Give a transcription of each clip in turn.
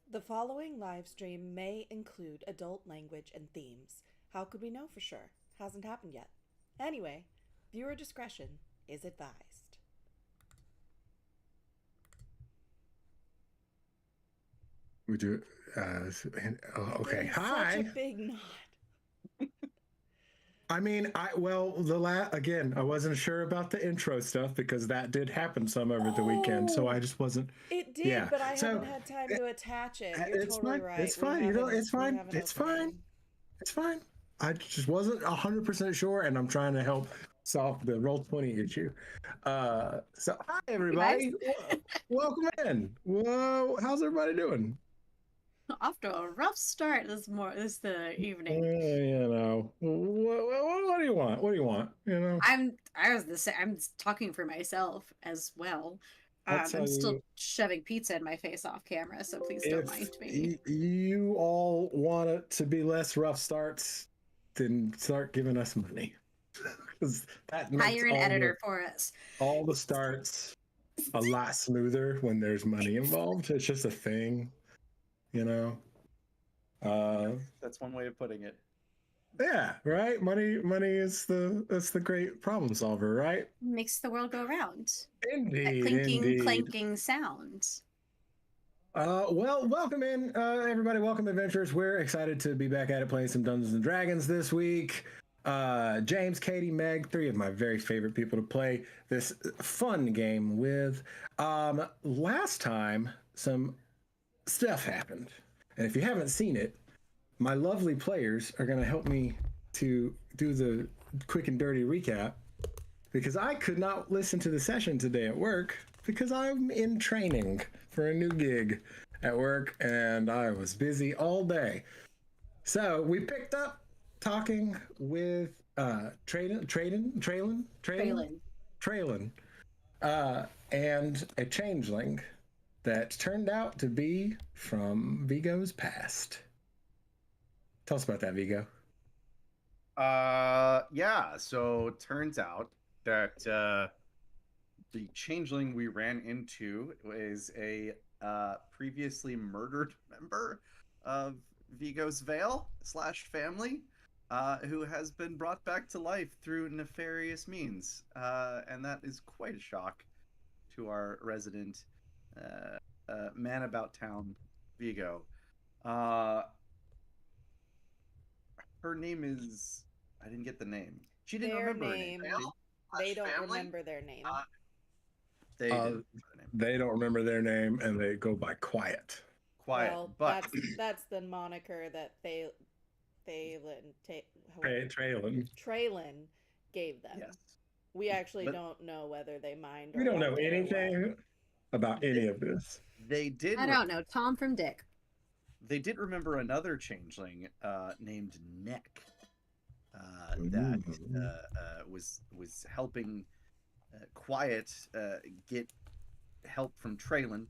The following live stream may include adult language and themes. How could we know for sure? Hasn't happened yet. Anyway, viewer discretion is advised. Would you? Okay. Such a Hi. big nod. I mean, again, I wasn't sure about the intro stuff because that did happen some over the weekend, so I just wasn't. It did, Yeah. but I So haven't had time to attach it. You're it's totally fine. right. It's fine. You know, it's We fine. have an It's fine. opening. It's fine. I just wasn't 100% sure, and I'm trying to help solve the Roll20 issue. Hi everybody. Welcome in. Whoa, how's everybody doing? Off to a rough start this evening. You know, what do you want? What do you want? You know, I'm talking for myself as well. I'll tell I'm still you, shoving pizza in my face off camera, so please don't if mind me. you all want it to be less rough starts, then start giving us money. Because that makes Hire an editor for us. all the starts a lot smoother when there's money involved. It's just a thing, you know. That's one way of putting it. Yeah, right. Money is that's the great problem solver, right? Makes the world go round. Indeed, That clinking, indeed. clanking sound. Well, welcome in, everybody. Welcome, adventurers. We're excited to be back at it playing some Dungeons and Dragons this week. James, Katie, Meg, three of my very favorite people to play this fun game with. Last time, some stuff happened, and if you haven't seen it, my lovely players are going to help me to do the quick and dirty recap because I could not listen to the session today at work because I'm in training for a new gig at work and I was busy all day. So we picked up talking with Traylon, and a changeling that turned out to be from Vigo's past. Tell us about that, Vigo. Yeah, so turns out that the changeling we ran into is a previously murdered member of Vigo's Vale / family, who has been brought back to life through nefarious means. And that is quite a shock to our resident man about town, Vigo. Her name is... I didn't get the name. She didn't remember her name. They don't remember their name. They didn't remember their name. They don't remember their name, and they go by Quiet. Quiet, Well, but that's the moniker that Traylon gave them. yes. We actually don't know whether they mind. We don't know anything about any of this. They did. I don't know. Tom from Dick. They did remember another changeling named Neck that was helping Quiet get help from Traylon,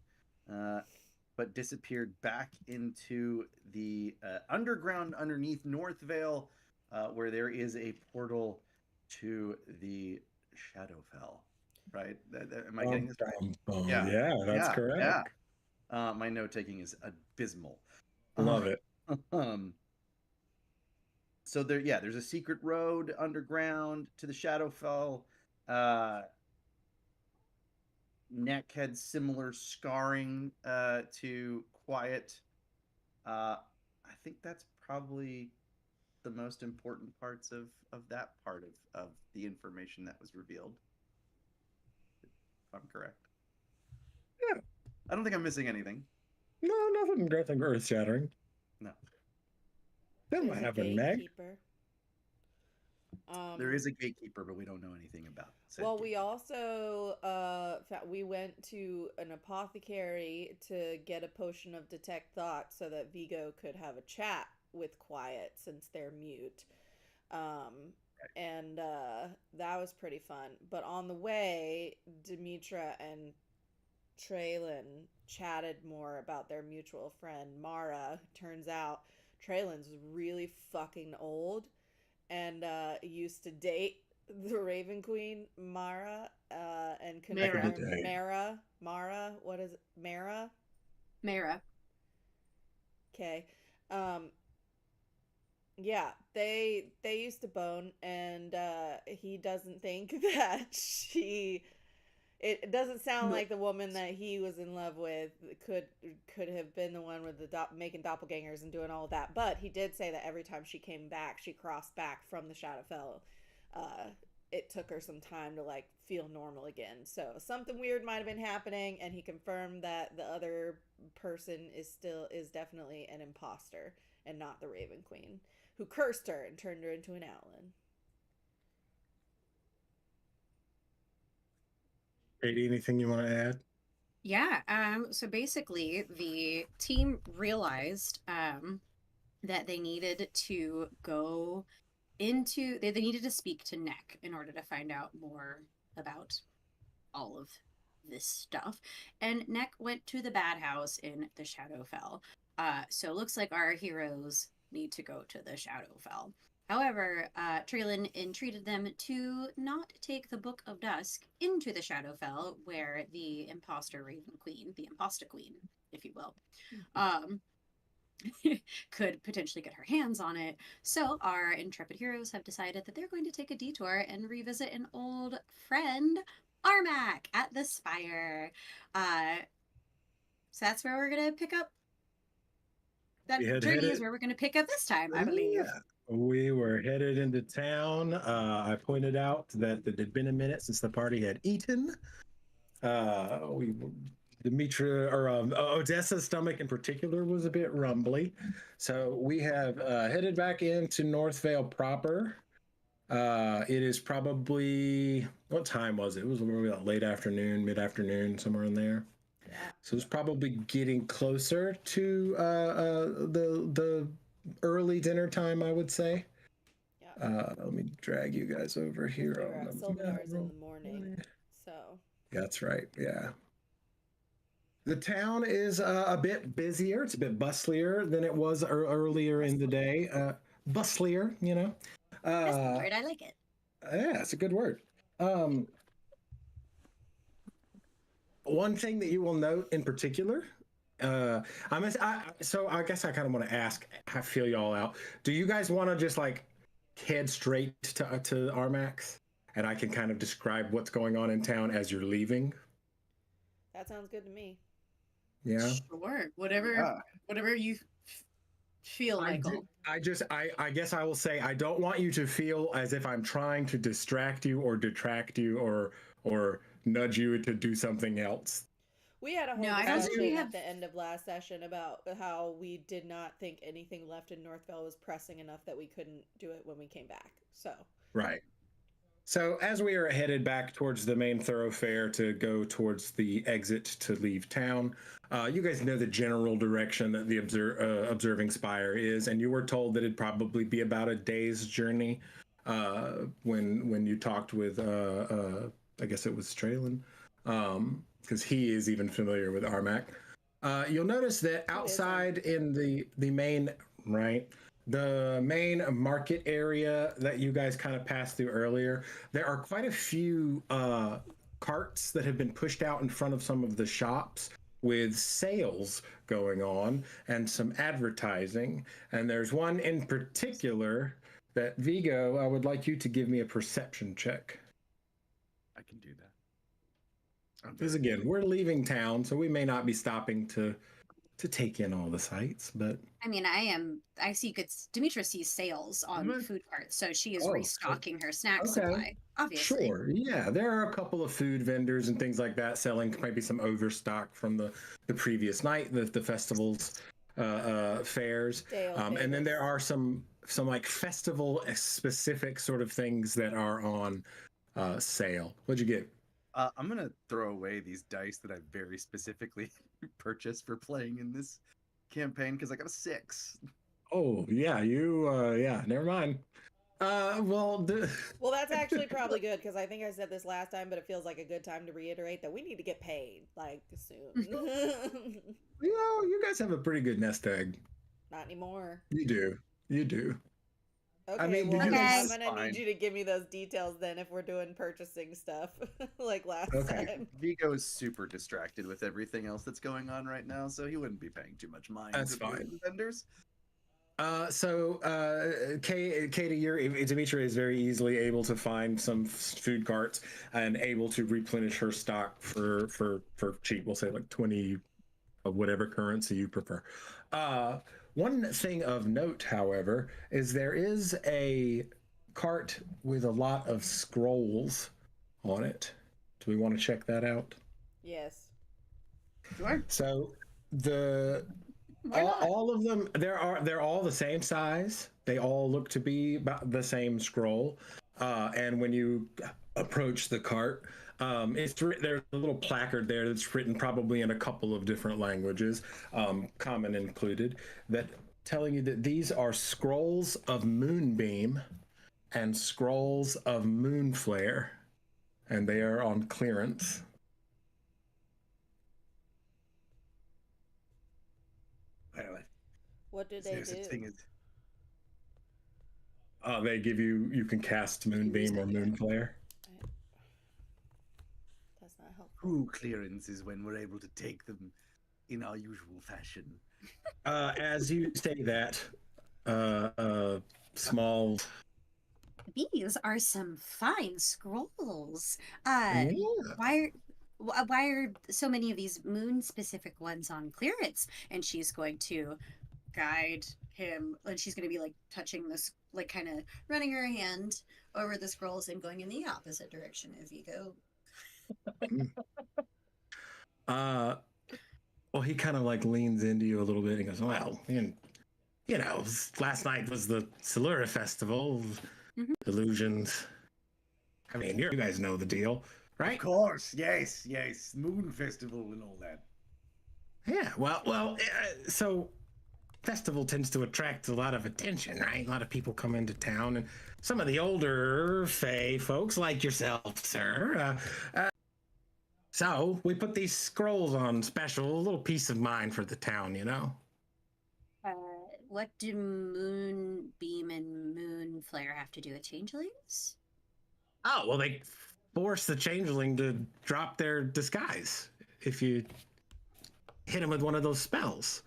but disappeared back into the underground underneath North Vale, where there is a portal to the Shadowfell. Right? Am I getting this right? Yeah, that's correct. Yeah. My note taking is abysmal. Love it. So there's a secret road underground to the Shadowfell. Neck had similar scarring to Quiet. I think that's probably the most important parts of that part of the information that was revealed. If I'm correct. Yeah. I don't think I'm missing anything. No, nothing earth-shattering. No. That might have a neck. There is a gatekeeper, but we don't know anything about it. Well, we also we went to an apothecary to get a potion of detect thought so that Vigo could have a chat with Quiet since they're mute. And that was pretty fun. But on the way, Dimitra and Traylon chatted more about their mutual friend Mara. Turns out Traylon's really fucking old and used to date the Raven Queen Mara and confirmed Mara. What is it? Mara? Mara. Okay. Um, yeah, they used to bone, and he doesn't think that she. It doesn't sound No. like the woman that he was in love with could have been the one with the making doppelgangers and doing all of that. But he did say that every time she came back, she crossed back from the Shadowfell. Uh, it took her some time to like feel normal again. So something weird might have been happening, and he confirmed that the other person is definitely an imposter and not the Raven Queen, who cursed her and turned her into an Owlin. Katie, anything you want to add? Yeah, so basically the team realized that they needed to go into they needed to speak to Neck in order to find out more about all of this stuff. And Neck went to the bad house in the Shadowfell. So it looks like our heroes need to go to the Shadowfell. However, Traylon entreated them to not take the Book of Dusk into the Shadowfell, where the imposter Raven Queen, the imposter queen, if you will, could potentially get her hands on it. So our intrepid heroes have decided that they're going to take a detour and revisit an old friend, Armac, at the Spire. So that's where we're going to pick up. That journey is where we're going to pick up this time, I believe. Yeah. We were headed into town. I pointed out that it had been a minute since the party had eaten. Dimitra or Odessa's stomach in particular was a bit rumbly, so we have headed back into North Vale proper. It is probably, what time was it? It was about late afternoon, mid afternoon, somewhere in there. Yeah. So it's probably getting closer to the early dinner time, I would say. Yeah. Let me drag you guys over here. We're at Sylvanar's in the morning, so. That's right. Yeah. The town is a bit busier. It's a bit bustlier than it was earlier in the day. Bustlier, you know. That's the word. I like it. Yeah, it's a good word. One thing that you will note in particular, so I guess I kind of want to ask, I feel y'all out. Do you guys want to just like head straight to Armax, and I can kind of describe what's going on in town as you're leaving? That sounds good to me. Yeah. Sure. Whatever you feel, Michael. I guess I will say I don't want you to feel as if I'm trying to distract you or detract you or nudge you to do something else. We had a whole discussion at the end of last session about how we did not think anything left in Northville was pressing enough that we couldn't do it when we came back. So. Right. So as we are headed back towards the main thoroughfare to go towards the exit to leave town, you guys know the general direction that the observing Spire is, and you were told that it'd probably be about a day's journey when you talked with, I guess it was Traylon, because he is even familiar with Armac. You'll notice that outside in the main, right, the main market area that you guys kind of passed through earlier, there are quite a few carts that have been pushed out in front of some of the shops with sales going on and some advertising. And there's one in particular that, Vigo, I would like you to give me a perception check. I can do that. Because again, we're leaving town, so we may not be stopping to take in all the sights, but I mean, I see good. Dimitra sees sales on food carts, so she is restocking her snack supply, obviously. Sure, yeah, there are a couple of food vendors and things like that selling maybe some overstock from the previous night, the festival's fairs, and then there are some like festival specific sort of things that are on sale. What'd you get? I'm gonna throw away these dice that I very specifically purchased for playing in this campaign because I got a 6. Oh yeah, never mind. Well, that's actually probably good because I think I said this last time, but it feels like a good time to reiterate that we need to get paid like soon. You guys have a pretty good nest egg. Not anymore. You do. Okay, I mean, did well, you Okay. I'm guys? gonna Fine. need you to give me those details then if we're doing purchasing stuff like last Okay. time. Vigo is super distracted with everything else that's going on right now, so he wouldn't be paying too much mind That's to the fine. vendors. Katie, Dimitra is very easily able to find some food carts and able to replenish her stock for cheap. We'll say like 20 of whatever currency you prefer. One thing of note, however, is there is a cart with a lot of scrolls on it. Do we want to check that out? Yes. Sure. So the Why not? all of them they're all the same size. They all look to be about the same scroll. And when you approach the cart, there's a little placard there that's written probably in a couple of different languages, common included, that telling you that these are scrolls of Moonbeam and scrolls of Moonflare, and they are on clearance. Well, What do is they there such thing do? as They give you can cast Moonbeam or Moonflare. That's not helpful. true clearance is when we're able to take them in our usual fashion. As you say that, small. These are some fine scrolls. Yeah. Why are so many of these moon specific ones on clearance? And she's going to guide him, and she's going to be like touching this, like kind of running her hand over the scrolls and going in the opposite direction as you go. Well, he kind of like leans into you a little bit and goes, "Well, you know, last night was the Silura Festival, Mhm. illusions. I mean, you guys know the deal, right?" Of course, yes, Moon Festival and all that. Yeah. Well. So, festival tends to attract a lot of attention, right? A lot of people come into town, and some of the older Fae folks, like yourself, sir. So we put these scrolls on special, a little peace of mind for the town, you know. What do Moonbeam and Moonflare have to do with changelings? Oh, well, they force the changeling to drop their disguise if you hit him with one of those spells.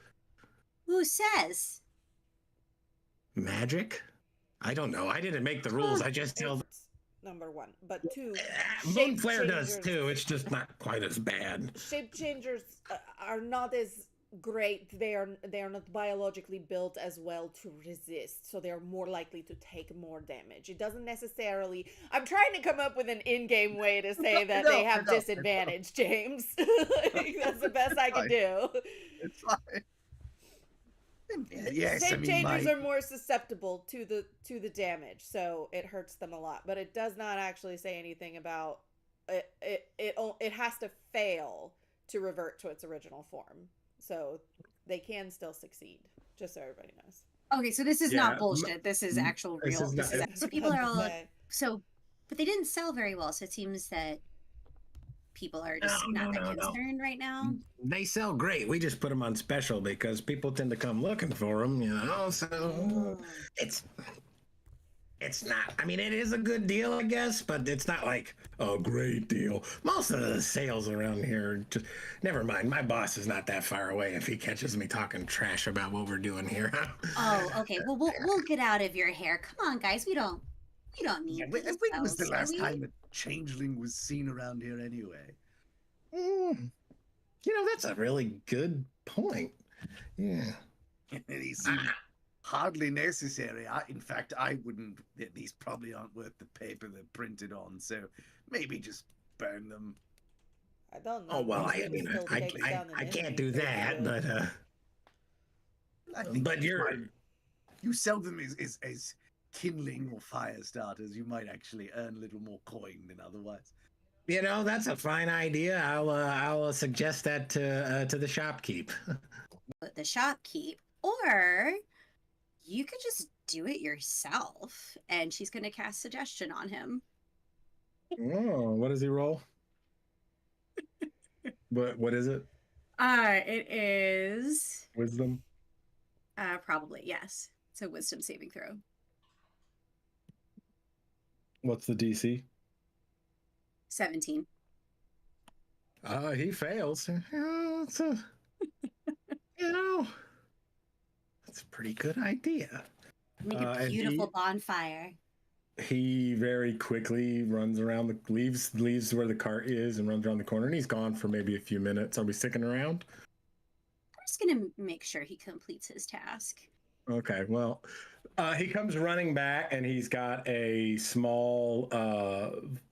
Who says? Magic? I don't know. I didn't make the rules. I just tell. It's number one, but two, Moonflare does changers- too. It's just not quite as bad. shape changers are not as great. They are not biologically built as well to resist, so they are more likely to take more damage. It doesn't necessarily. I'm trying to come up with an in-game way to say that they have disadvantage, James. Like, that's the best I can do. It's fine. Yes, Shape changers my... are more susceptible to the damage, so it hurts them a lot. But it does not actually say anything about it. It has to fail to revert to its original form, so they can still succeed. Just so everybody knows. Okay, so this is Yeah, not bullshit. This is actual this real. is This not- is, so people are all Okay. so, but they didn't sell very well. So it seems that people are just not that No. concerned right now. They sell great. We just put them on special because people tend to come looking for them, you know. So it's not. I mean, it is a good deal, I guess, but it's not like a great deal. Most of the sales around here, just never mind. My boss is not that far away. If he catches me talking trash about what we're doing here, Oh, okay. Well, we'll get out of your hair. Come on, guys. We don't need. Yeah, these when was the spells, last do we? time a changeling was seen around here anyway? You know, that's a really good point. Yeah. They seem hardly necessary. In fact, I wouldn't. These probably aren't worth the paper they're printed on, so maybe just burn them. I don't know. Oh well, Most I people mean, still take down the I can't enemy, do so that, you but I think but you're. you sell them as kindling or fire starters. You might actually earn a little more coin than otherwise. You know, that's a fine idea. I'll suggest that to the shopkeep. The shopkeep, or you could just do it yourself. And she's going to cast suggestion on him. Oh, what does he roll? What is it? It is Wisdom. probably yes. It's a wisdom saving throw. What's the DC? 17. He fails. It's a, you know, that's a pretty good idea. Make a And beautiful bonfire. he very quickly runs around leaves where the cart is and runs around the corner, and he's gone for maybe a few minutes. Are we sticking around? I'm just gonna make sure he completes his task. Okay, well, he comes running back, and he's got a small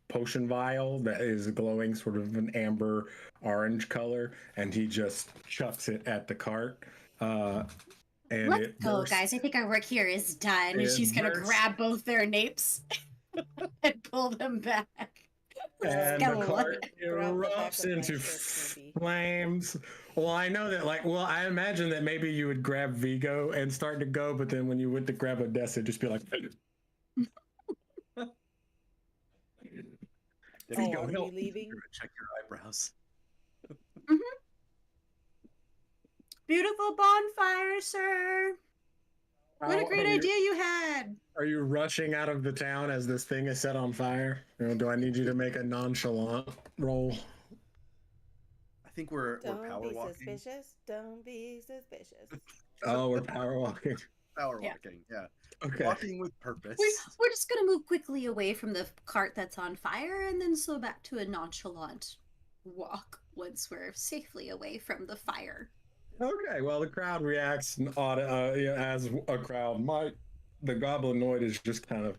potion vial that is glowing sort of an amber orange color, and he just chucks it at the cart. And Let's it go, bursts. guys. I think our work here is done. And she's gonna grab both their napes and pull them back. And the cart Grab the back erupts of my into shirt, maybe. flames. Well, I know that, I imagine that maybe you would grab Vigo and start to go, but then when you went to grab Odessa, just be like, Vigo, are we help. leaving? Check your eyebrows. Beautiful bonfire, sir. What a great idea you had. Are you rushing out of the town as this thing is set on fire? Do I need you to make a nonchalant roll? I think we're Don't power be walking. suspicious. Don't be suspicious. Oh, we're power walking. Power Yeah. walking, yeah. Okay. Walking with purpose. We're just gonna move quickly away from the cart that's on fire and then slow back to a nonchalant walk once we're safely away from the fire. Okay, well, the crowd reacts as a crowd might. The goblinoid is just kind of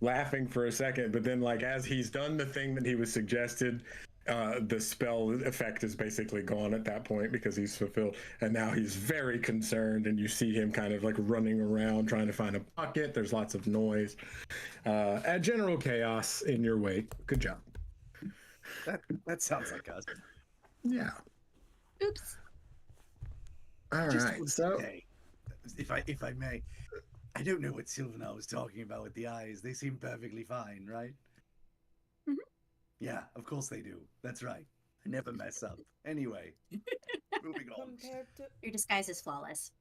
laughing for a second, but then, as he's done the thing that he was suggested, the spell effect is basically gone at that point because he's fulfilled, and now he's very concerned, and you see him kind of running around trying to find a bucket. There's lots of noise. General chaos in your wake. Good job. That sounds like us. Yeah. Oops. All right. So, Hey, if I may, I don't know what Sylvanar was talking about with the eyes. They seem perfectly fine, right? Mhm. Yeah, of course they do. That's right. I never mess up. Anyway, moving on. Compared to Your disguise is flawless.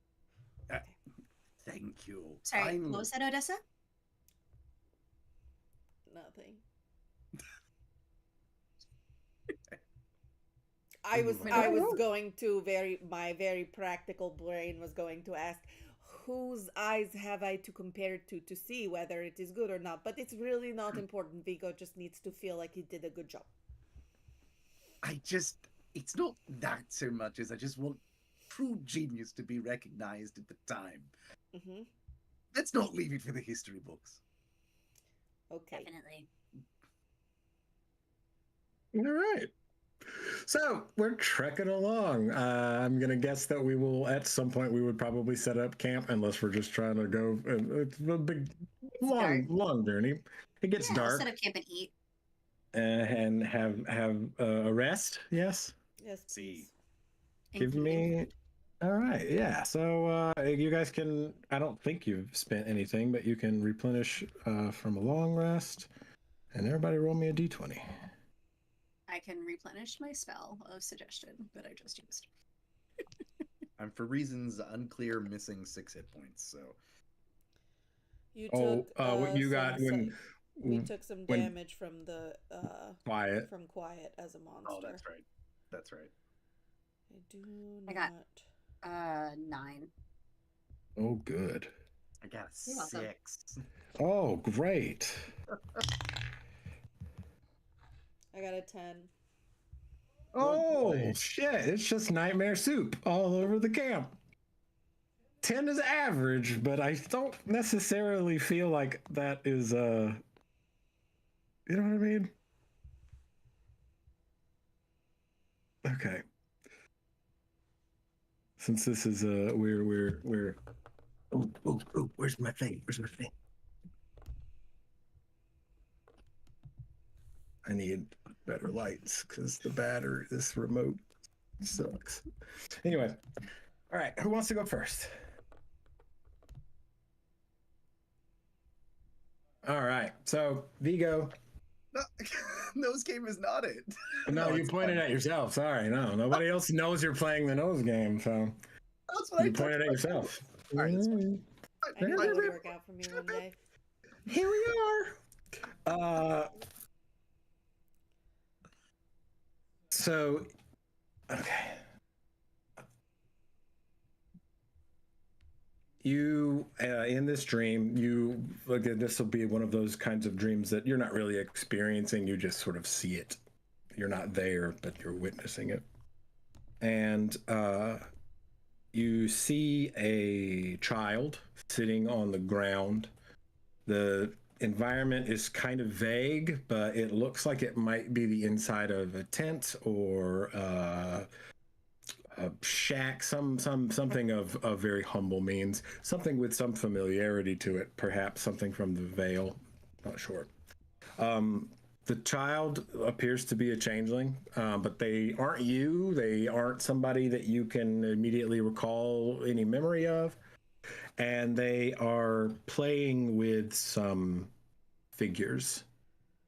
Thank you. Sorry, Finally. what was that, Odessa? nothing. I was going to my very practical brain was going to ask, whose eyes have I to compare it to see whether it is good or not? But it's really not important. Vigo just needs to feel like he did a good job. It's not that so much as I just want true genius to be recognized at the time. Mm-hmm. Let's not leave it for the history books. Okay. Definitely. all right. So we're trekking along. I'm gonna guess that we will at some point we would probably set up camp unless we're just trying to go. It's a big, long journey. It gets We'll dark set up camp and eat. and have a rest. Yes. Yes, See. please. Give me. All right. Yeah. So you guys can. I don't think you've spent anything, but you can replenish from a long rest. And everybody roll me a d20. I can replenish my spell of suggestion that I just used. I'm for reasons unclear missing 6 hit points, so You Oh, took what you got when we took some when- damage from the quiet? from quiet as a monster. oh, that's right. That's right. I do not. I got 9. Oh, good. I got a You're welcome. 6. Oh, great. I got a 10. Oh boy. shit! It's just nightmare soup all over the camp. 10 is average, but I don't necessarily feel like that is you know what I mean? Okay. Since this is we're Oh, where's my thing? Where's my thing? I need better lights because this remote sucks. Anyway, all right, who wants to go first? All right, so Vigo. No, nose game is not it. No, you it's pointed fine. at yourself. Sorry, no, nobody else knows you're playing the nose game, so That's what you I pointed at yourself. All right, it's I knew it would work out for me one day. Here we Uh, so, okay. You, in this dream, you, again, this will be one of those kinds of dreams that you're not really experiencing, you just sort of see it. You're not there, but you're witnessing it. And you see a child sitting on the ground. The environment is kind of vague, but it looks like it might be the inside of a tent or a shack, something of very humble means, something with some familiarity to it, perhaps something from the Veil. Not sure. The child appears to be a changeling, but they aren't you. They aren't somebody that you can immediately recall any memory of. And they are playing with some figures,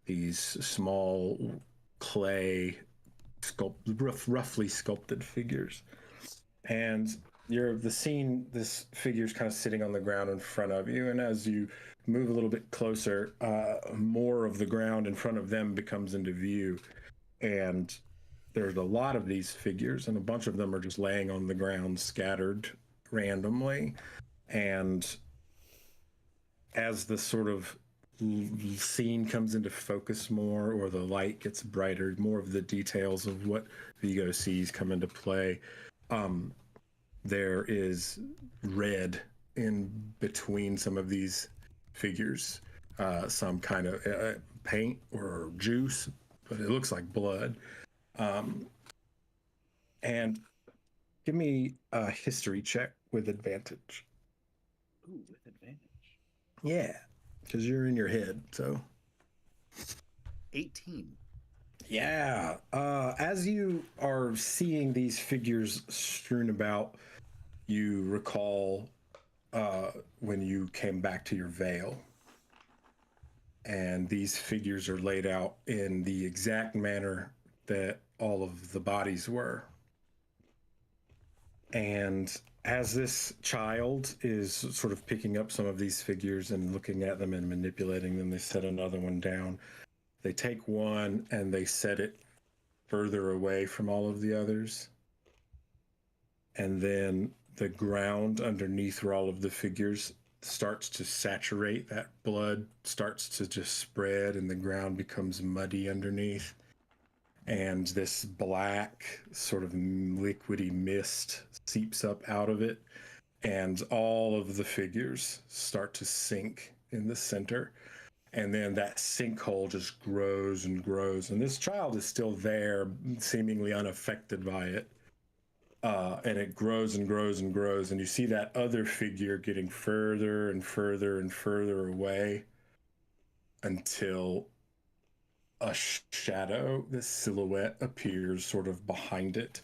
these small clay, roughly sculpted figures. And the scene, this figure's kind of sitting on the ground in front of you, and as you move a little bit closer, more of the ground in front of them becomes into view, and there's a lot of these figures, and a bunch of them are just laying on the ground, scattered randomly. And as the sort of scene comes into focus more, or the light gets brighter, more of the details of what Vigo sees come into play. There is red in between some of these figures, some kind of paint or juice, but it looks like blood. And give me a history check with advantage. Ooh, with advantage. Yeah, because you're in your head, so. 18. Yeah. As you are seeing these figures strewn about, you recall when you came back to your veil. And these figures are laid out in the exact manner that all of the bodies were. And as this child is sort of picking up some of these figures and looking at them and manipulating them, they set another one down. They take one and they set it further away from all of the others. And then the ground underneath where all of the figures starts to saturate. That blood starts to just spread and the ground becomes muddy underneath. And this black sort of liquidy mist seeps up out of it. And all of the figures start to sink in the center. And then that sinkhole just grows and grows. And this child is still there, seemingly unaffected by it. And it grows and grows and grows. And you see that other figure getting further and further and further away until a shadow, this silhouette appears sort of behind it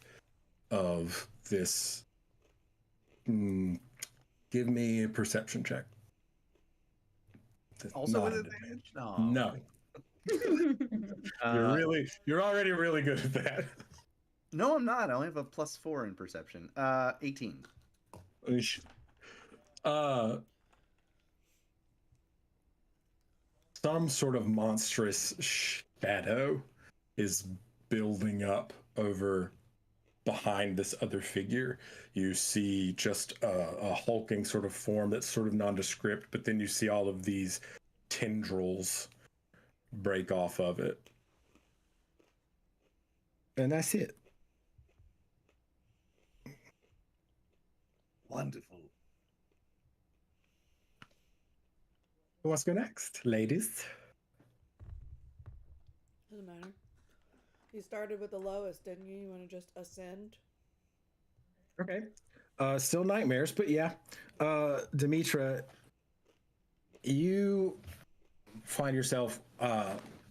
of this. Give me a perception check. Also with advantage? No. You're already really good at that. No, I'm not. I only have a +4 in perception. 18. Some sort of monstrous shadow is building up over behind this other figure. You see just a hulking sort of form that's sort of nondescript, but then you see all of these tendrils break off of it. And that's it. Wonderful. Who wants to go next, ladies? Doesn't matter. You started with the lowest, didn't you? You want to just ascend? Okay. Still nightmares, but yeah. Dimitra, you find yourself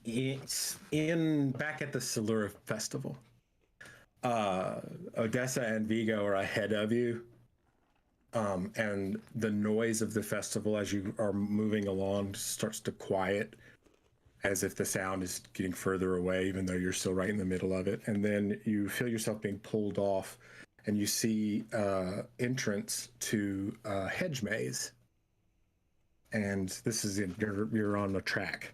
in back at the Silura Festival. Odessa and Vigo are ahead of you. And the noise of the festival as you are moving along starts to quiet, as if the sound is getting further away, even though you're still right in the middle of it. And then you feel yourself being pulled off, and you see entrance to a hedge maze. and this is you're on the track.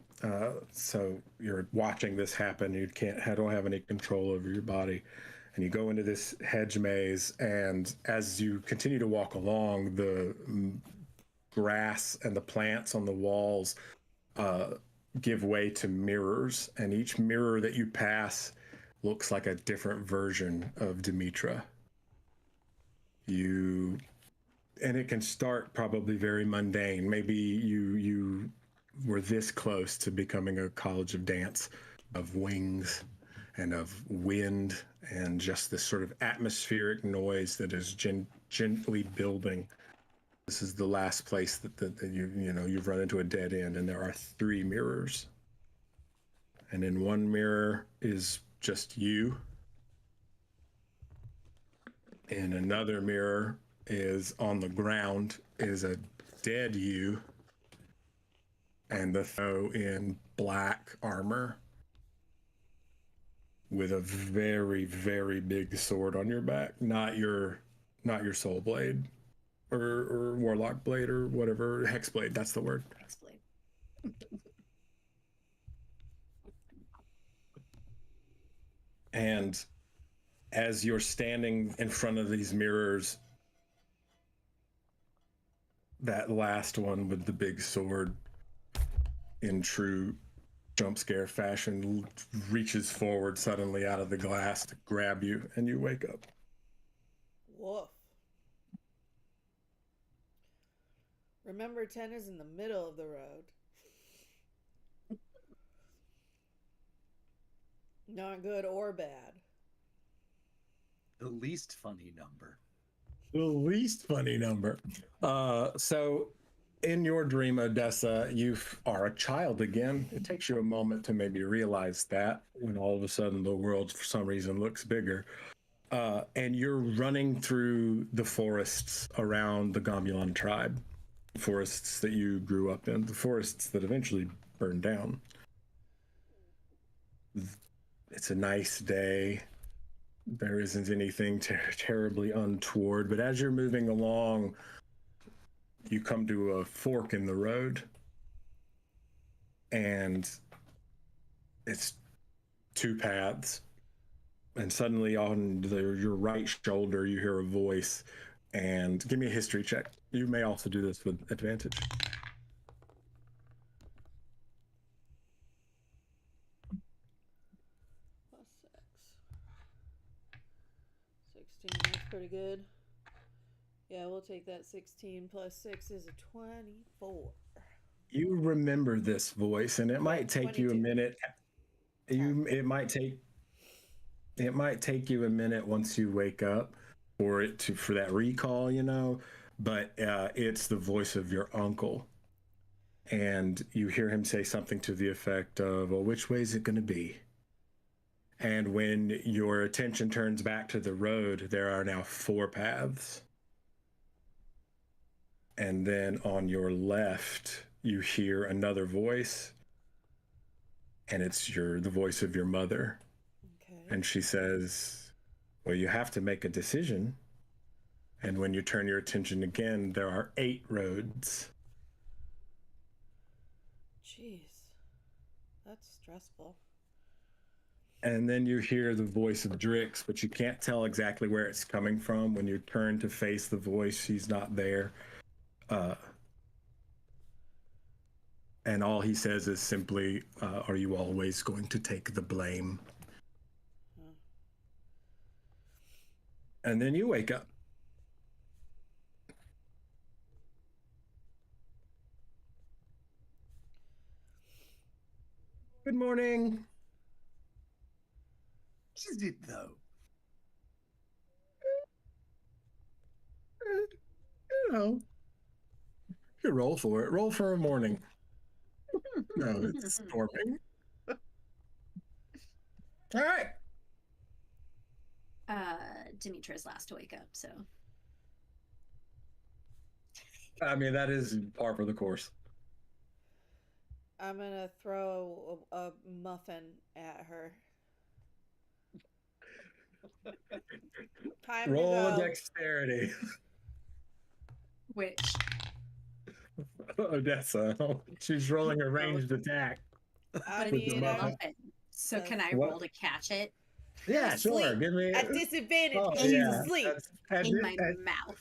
So you're watching this happen. You don't have any control over your body, and you go into this hedge maze. And as you continue to walk along, the grass and the plants on the walls give way to mirrors, and each mirror that you pass looks like a different version of Dimitra. And it can start probably very mundane. Maybe you were this close to becoming a college of dance, of wings and of wind, and just this sort of atmospheric noise that is gently building. This is the last place that you've run into a dead end, and there are 3 mirrors. And in one mirror is just you. In another mirror is on the ground is a dead you, and the foe in black armor with a very, very big sword on your back. Not your soul blade or warlock blade or whatever, hex blade, that's the word. Hexblade. And as you're standing in front of these mirrors, that last one with the big sword, in true jump scare fashion, reaches forward suddenly out of the glass to grab you, and you wake up. Woof. Remember, 10 is in the middle of the road. Not good or bad. The least funny number. The least funny number. So in your dream, Odessa, you are a child again. It takes you a moment to maybe realize that, when all of a sudden the world for some reason looks bigger. And you're running through the forests around the Gomulon tribe, forests that you grew up in, the forests that eventually burned down. It's a nice day. There isn't anything terribly untoward, but as you're moving along, you come to a fork in the road, and it's 2 paths, and suddenly on your right shoulder you hear a voice. And give me a history check. You may also do this with advantage. Plus 6. 16, that's pretty good. Yeah, we'll take that. 16 plus 6 is a 24. You remember this voice, and it might take you a 22. minute. It might take you a minute once you wake up for that recall, but it's the voice of your uncle, and you hear him say something to the effect of, well, which way is it going to be? And when your attention turns back to the road, there are now 4 paths. And then on your left, you hear another voice, and it's the voice of your mother. Okay. And she says, well, you have to make a decision. And when you turn your attention again, there are 8 roads. Jeez. That's stressful. And then you hear the voice of Drix, but you can't tell exactly where it's coming from. When you turn to face the voice, she's not there. And all he says is simply, are you always going to take the blame? And then you wake up. Good morning. Is it though? You could roll for it. Roll for a morning. No, it's storming. All right. Dimitra's last to wake up, so. I mean, that is par for the course. I'm gonna throw a muffin at her. Time Roll to a go. dexterity. Which? Odessa. She's rolling her ranged attack. I But With it's the a mean, muffin. So that's- can I What? roll to catch it Yeah, sure. Sleep. Give me at disadvantage Oh, because yeah. she's asleep. in my mouth?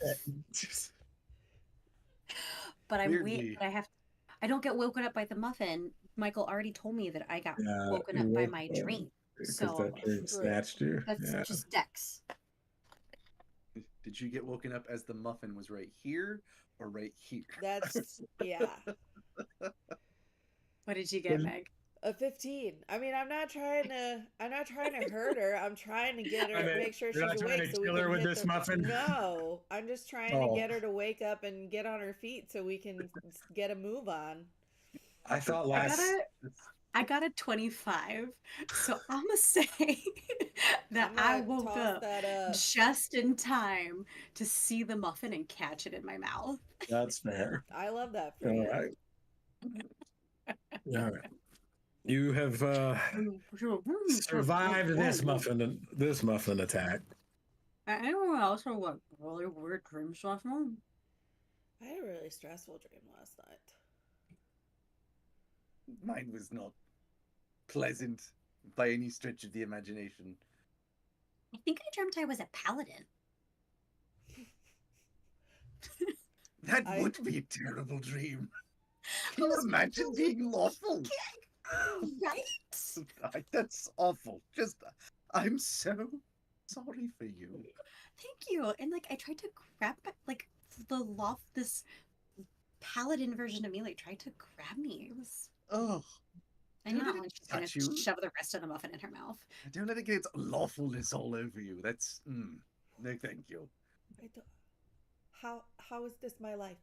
But Weirdly. I don't get woken up by the muffin. Michael already told me that I got Yeah, woken you up by woke my up dream. because So that dream snatched you. that's Yeah. just Dex. Did you get woken up as the muffin was right here or right here? That's yeah. What did you get, Meg? A 15. I mean, I'm not trying to hurt her. I'm trying to get her, I mean, make sure you're not she's trying awake to so we kill can her with hit this the... muffin? No, I'm just trying to Oh. get her to wake up and get on her feet so we can get a move on. I thought I last. got a 25. So I'm gonna say that I'm I gonna woke toss up that up. just in time to see the muffin and catch it in my mouth. That's fair. I love that for All you. right. All right. You have survived this muffin attack. Anyone else have what really weird dreams last night? I had a really stressful dream last night. Mine was not pleasant by any stretch of the imagination. I think I dreamt I was a paladin. That I- would be a terrible dream. Can you imagine being lawful? Right? That's awful. I'm so sorry for you. Thank you. And like I tried to grab this paladin version of me tried to grab me. It was Oh, I know Don't not let when it she's gonna touch you. shove the rest of the muffin in her mouth. don't let it get lawfulness all over you. That's no, thank you. I don't... How is this my life?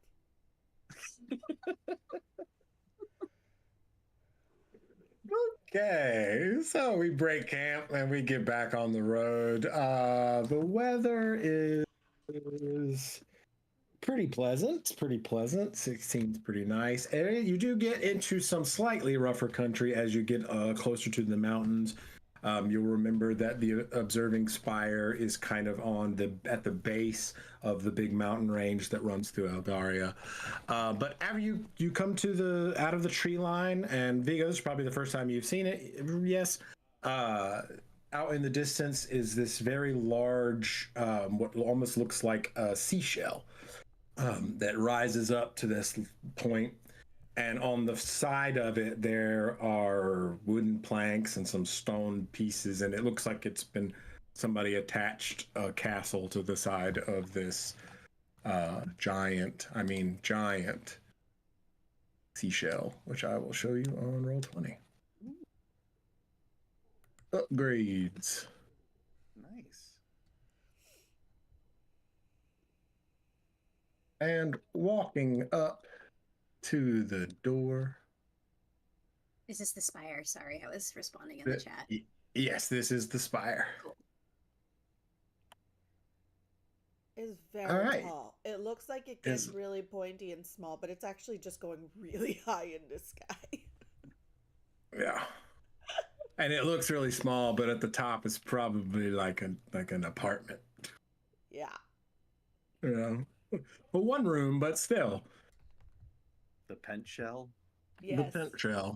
Okay, so we break camp and we get back on the road. The weather is pretty pleasant. 16's pretty nice. And you do get into some slightly rougher country as you get closer to the mountains. You'll remember that the observing spire is kind of at the base of the big mountain range that runs through Eldaria. But after you come to out of the tree line, and Vigo, this is probably the first time you've seen it. Yes. Out in the distance is this very large, what almost looks like a seashell that rises up to this point. And on the side of it, there are wooden planks and some stone pieces, and it looks like somebody attached a castle to the side of this giant seashell, which I will show you on Roll20. Upgrades. Nice. And walking up to the door. Is this the spire? Sorry, I was responding in the chat. Yes, this is the spire. It's very All right. tall. It looks like it gets really pointy and small, but it's actually just going really high in the sky. Yeah. And it looks really small, but at the top it's probably like an apartment. Yeah. You know, but one room, but still. The pent shell. Yes. The pent shell.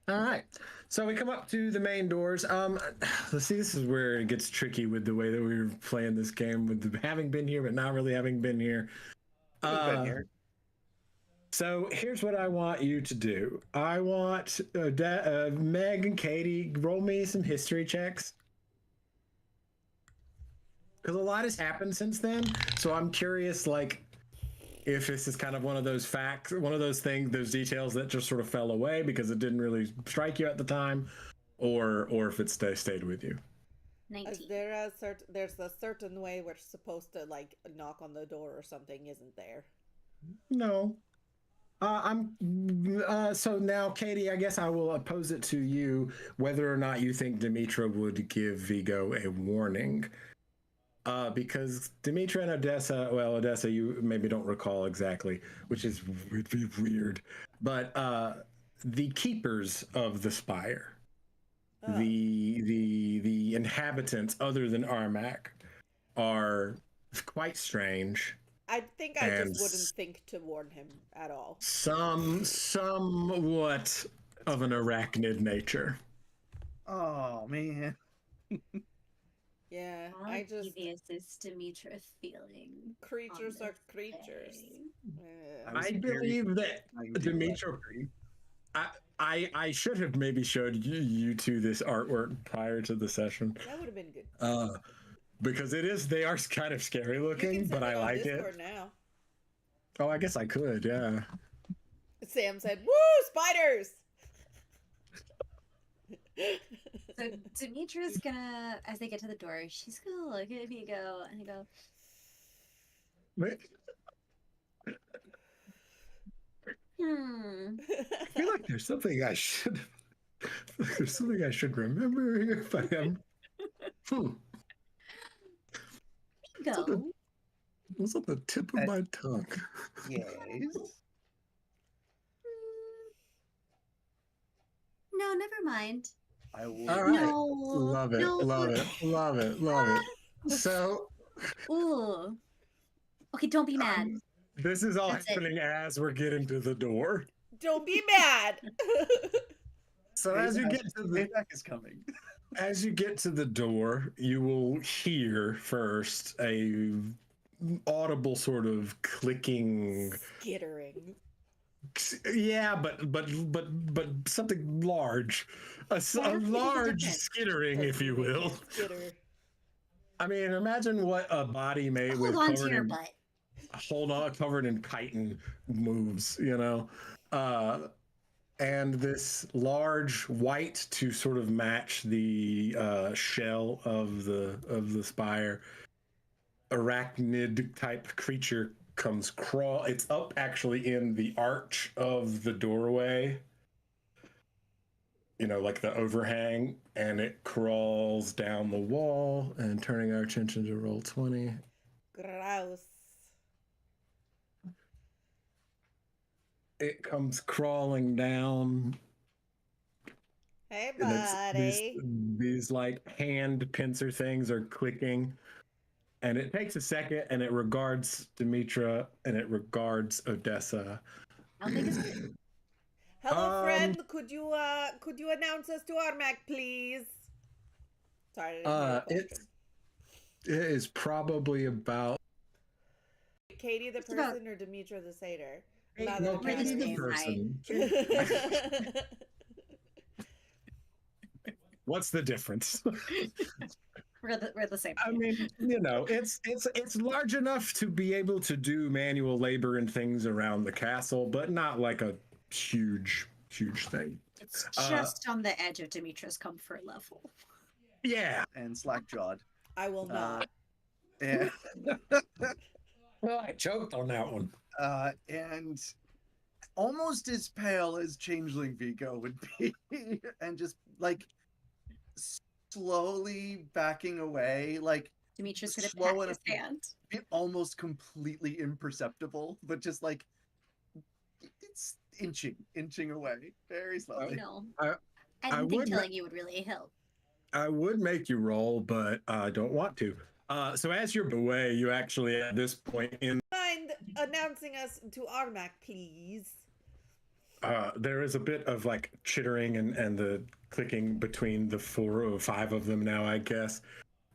All right. So we come up to the main doors. Let's see. This is where it gets tricky with the way that we were playing this game, with having been here but not really having been here. Been here. So here's what I want you to do. I want Meg and Katie, roll me some history checks. Because a lot has happened since then. So I'm curious, if this is kind of one of those things, those details that just sort of fell away because it didn't really strike you at the time, or if it stayed with you. 19. There's a certain way we're supposed to knock on the door or something, isn't there? No. So now, Katie, I guess I will pose it to you whether or not you think Dimitra would give Vigo a warning. Because Dimitra and Odessa, you maybe don't recall exactly, which would be weird. But the keepers of the spire, the inhabitants other than Armac, are quite strange. I think I And just wouldn't think to warn him at all. Somewhat of an arachnid nature. Oh man. Yeah, How I just devious is Dimitra feeling? creatures on are this creatures. day? was I very believe that trying to Dimitra. I should have maybe showed you two this artwork prior to the session. That would have been good. Because they are kind of scary You looking, can but send I it on like Discord it. now. Oh, I guess I could, yeah. Sam said, "Woo, spiders!" So Dimitra's gonna, as they get to the door, she's gonna look at Vigo and go, Wait, I feel like there's something I should. There's something I should remember if I am. Vigo. It was on the tip of my tongue. Yes. No, never mind. I will. All right. No, Love it. no. Love it. Love it. Love it. So Ooh. Okay, don't be mad. this is all That's it. happening as we're getting to the door. Don't be mad. So as you get to the Payback is coming. as you get to the door, you will hear first a audible sort of clicking. Skittering. Yeah, but something large, a Well, that's large different. skittering, if you will. Skitter. I mean, imagine what a body made with Hold on to your butt. covered in chitin moves, you know. And this large white to sort of match the shell of the spire arachnid type creature comes crawl. It's up actually in the arch of the doorway, you know, like the overhang, and it crawls down the wall. And turning our attention to roll 20. Gross. It comes crawling down. Hey, And it's buddy. these like hand pincer things are clicking. And it takes a second, and it regards Dimitra, and it regards Odessa. How big is it? Hello, friend. Could you announce us to Armac, please? Sorry, I didn't hear the question. It is probably about Katie the It's about- person or Dimitra the satyr? no, we're the Katie the same person. What's the difference? We're the same. I mean, you know, it's large enough to be able to do manual labor and things around the castle, but not like a huge thing. It's just on the edge of Dimitra's comfort level. Yeah. And slack-jawed. I will not. And, Well, I choked on that one. and almost as pale as Changeling Vigo would be, and just like slowly backing away, like Dimitra's gonna slow pat his enough- hand. almost completely imperceptible, but just like it's inching away very slowly. No. I I didn't think would telling you would really help. I would make you roll, but I don't want to. So as you're away, you actually at this point in Mind announcing us to Armac, please? there is a bit of like chittering and the clicking between the 4 or 5 of them now, I guess.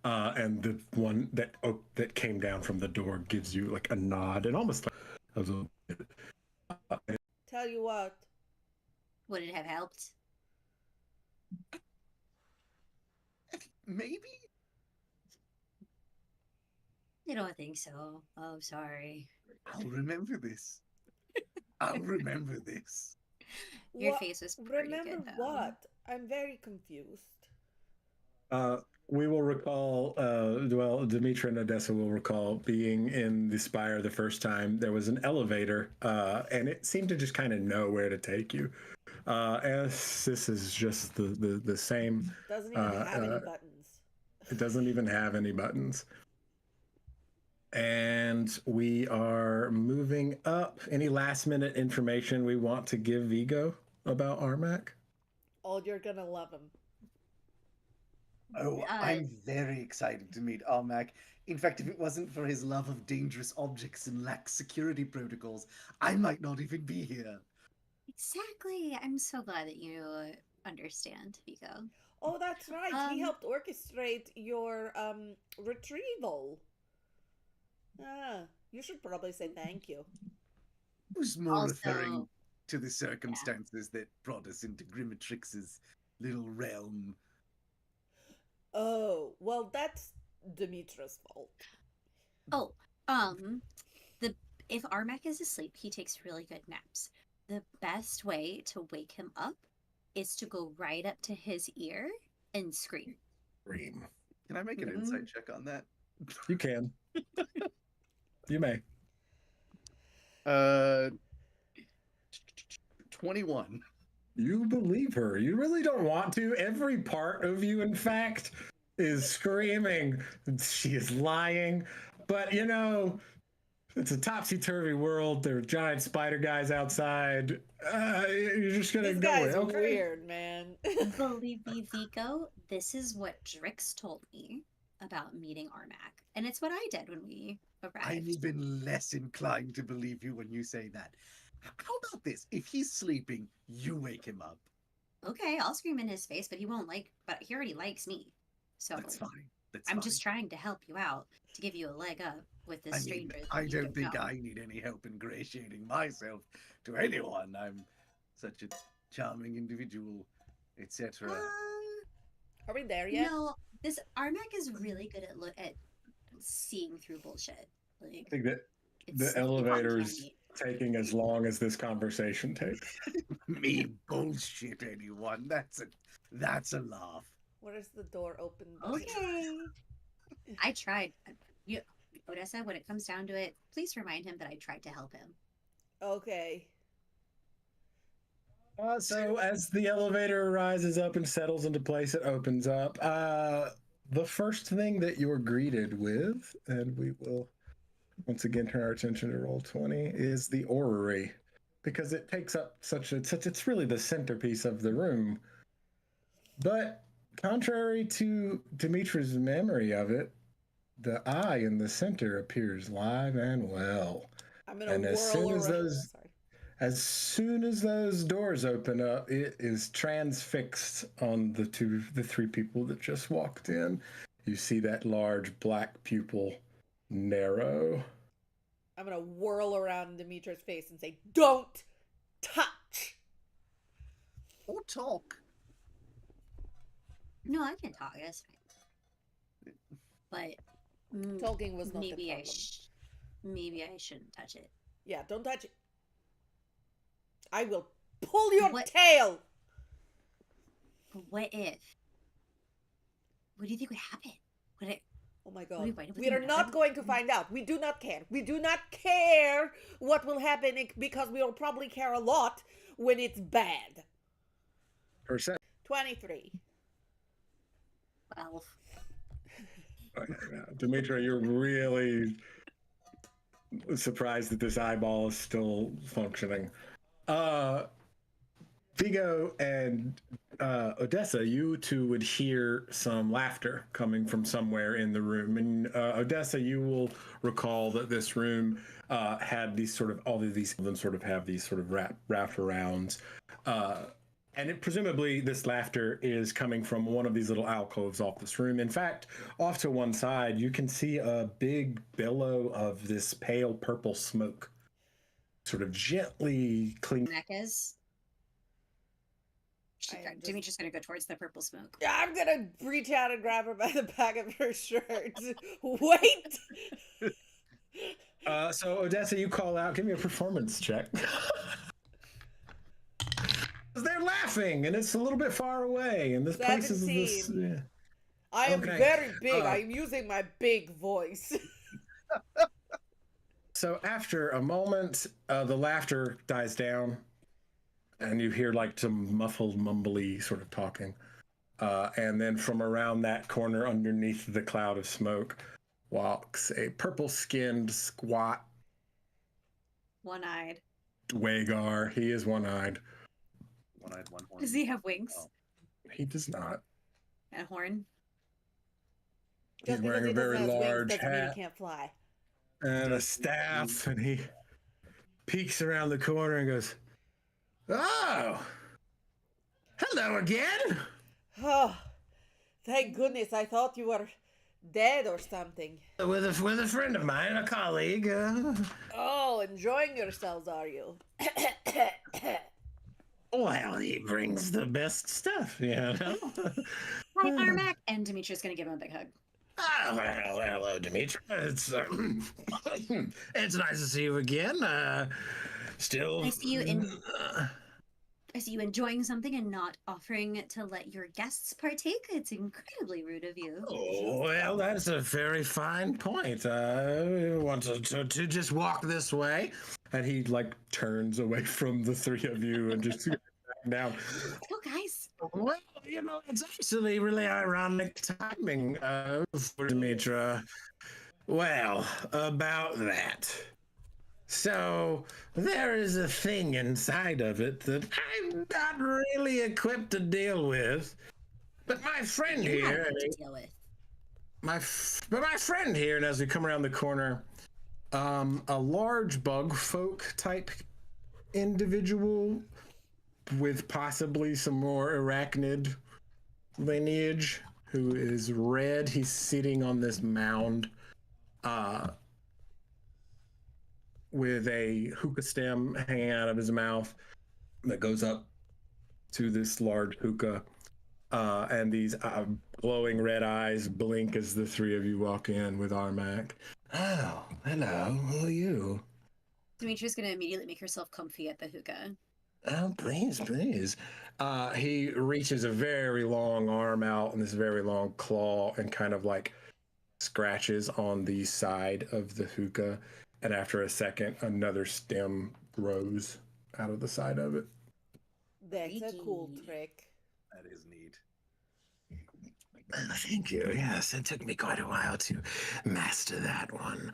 And the one that came down from the door gives you like a nod and almost like Tell you what. Would it have helped? Maybe. I don't think so. Oh, sorry. I'll remember this. I'll remember this. Your What- face was pretty Remember good, though. what? I'm very confused. we will recall, well, Dimitra and Odessa will recall being in the Spire the first time. There was an elevator, and it seemed to just kind of know where to take you. As this is just the same. Doesn't even have any buttons. It doesn't even have any buttons. And we are moving up. Any last minute information we want to give Vigo about Armac? Oh, you're gonna love him. Oh, I'm very excited to meet Armac. In fact, if it wasn't for his love of dangerous objects and lax security protocols, I might not even be here. Exactly. I'm so glad that you understand, Vigo. Oh, that's right. He helped orchestrate your retrieval. Ah, you should probably say thank you. I was more referring Also, to the circumstances that brought us into Grimatrix's little realm. Oh, well, that's Dimitra's fault. oh, the if Armac is asleep, he takes really good naps. The best way to wake him up is to go right up to his ear and scream. Scream. Can I make an insight check on that? You can. You may. 21. You believe her. You really don't want to. Every part of you, in fact, is screaming. She is lying. But, you know, it's a topsy-turvy world. There are giant spider guys outside. You're just going to This go guy's with it. Okay. weird, man. Believe me, Vigo, this is what Drix told me about meeting Armac. And it's what I did when we I'm arrived. even less inclined to believe you when you say that. How about this? If he's sleeping, you wake him up. Okay, I'll scream in his face, but he won't but he already likes me. So That's fine. I'm just trying to help you out, to give you a leg up with this stranger. I you don't think know. I need any help ingratiating myself to anyone. I'm such a charming individual, etc. Are we there yet? No, this Armac is really good at seeing through bullshit. Like, I think that it's the elevator's uncanny. taking as long as this conversation takes. Me bullshit anyone. That's a laugh. What is the door open? Okay. I tried. Odessa, when it comes down to it, please remind him that I tried to help him. Okay. So as the elevator rises up and settles into place, it opens up. The first thing that you're greeted with, and we will once again turn our attention to roll 20, is the orrery, because it takes up it's really the centerpiece of the room. But contrary to Dimitra's memory of it, the eye in the center appears live and well. I'm gonna And whirl around. Sorry. As soon as those doors open up, it is transfixed on the three people that just walked in. You see that large black pupil narrow. I'm gonna whirl around Dimitra's face and say, "Don't touch." Or talk. No, I can talk. That's fine. But Talking was not maybe the I problem. maybe I shouldn't touch it. Yeah, don't touch it. I will pull your What? tail. What if? What do you think would happen? Would it? Oh my Would god. we wind up with We are nothing? not going to find out. We do not care. We do not care what will happen because we will probably care a lot when it's bad. Percent. 23. 12. Dimitra, you're really surprised that this eyeball is still functioning. Vigo and Odessa, you two would hear some laughter coming from somewhere in the room. And Odessa, you will recall that this room had these sort of, all of these of them sort of have these sort of wraparounds. And presumably this laughter is coming from one of these little alcoves off this room. In fact, off to one side, you can see a big billow of this pale purple smoke sort of gently clinging. Mechas. Dimitri's gonna go towards the purple smoke. I'm gonna reach out and grab her by the back of her shirt. Wait! So Odessa, you call out. Give me a performance check. They're laughing, and it's a little bit far away, and this place is this. Yeah. I am Okay. very big. I am using my big voice. So after a moment, the laughter dies down, and you hear like some muffled, mumbly sort of talking. And then from around that corner, underneath the cloud of smoke, walks a purple-skinned, squat One-eyed. Dwagar. He is one-eyed. One-eyed, one horn. Does he have wings? Oh. He does not. And a horn? He's Just because wearing he a doesn't very have wings large doesn't mean he hat can't fly. and a staff, and he peeks around the corner and goes, "Oh, hello again." Oh, thank goodness. I thought you were dead or something. With a friend of mine, a colleague. Oh, enjoying yourselves, are you? Well, he brings the best stuff, you know. Hi, Armac. And Dimitra's gonna give him a big hug. Oh, well, hello, Dimitra. It's nice to see you again. Still. I see you enjoying something and not offering to let your guests partake. It's incredibly rude of you. Oh, well, that's a very fine point. Want to just walk this way? And he like turns away from the three of you and just back down. Go, guys. Well, you know, it's actually really ironic timing for Dimitra. Well, about that. So, there is a thing inside of it that I'm not really equipped to deal with. But my friend You have here, to deal with. my friend here, and as we come around the corner, a large bug folk type individual with possibly some more arachnid lineage, who is red. He's sitting on this mound with a hookah stem hanging out of his mouth that goes up to this large hookah. And these glowing red eyes blink as the three of you walk in with Armac. Oh, hello. Who are you? Dimitra's gonna immediately make herself comfy at the hookah. Oh, please, please. He reaches a very long arm out and this very long claw and kind of like scratches on the side of the hookah. And after a second, another stem grows out of the side of it. That's a cool trick. That is neat. Thank you. Yes, it took me quite a while to master that one.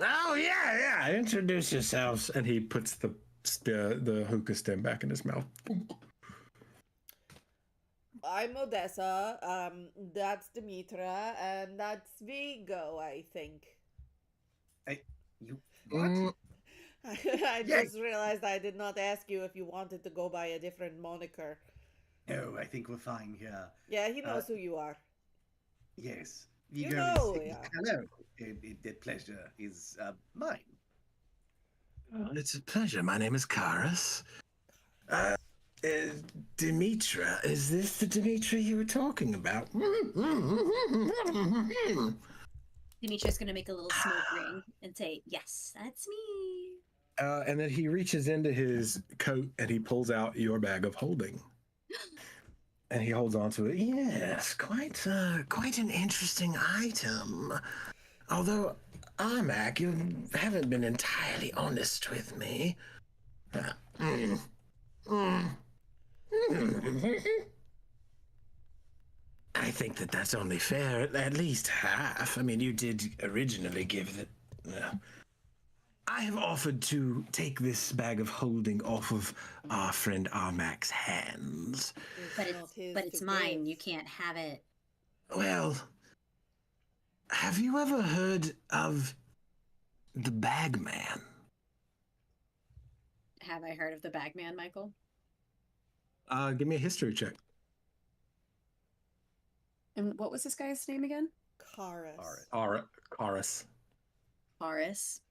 Oh, yeah. Introduce yourselves. And he puts the hookah stem back in his mouth. I'm Odessa. That's Dimitra, and that's Vigo, I think. You what? I just realized I did not ask you if you wanted to go by a different moniker. No, I think we're fine here. Yeah, he knows who you are. Yes. You Vigo know, is, yeah. Hello. The pleasure is mine. It's a pleasure. My name is Karas. Dimitra, is this the Dimitra you were talking about? Dimitra's gonna make a little smoke ring and say, "Yes, that's me." And then he reaches into his coat and he pulls out your bag of holding. And he holds on to it. Yes, quite an interesting item. Although, Armac, you haven't been entirely honest with me. I think that's only fair, at least half. I mean, you did originally give it. I have offered to take this bag of holding off of our friend Armac's hands. But it's to mine. give. You can't have it. Well, have you ever heard of the Bagman? Have I heard of the Bagman, Michael? Give me a history check. And what was this guy's name again? Karas. Karas. Horace.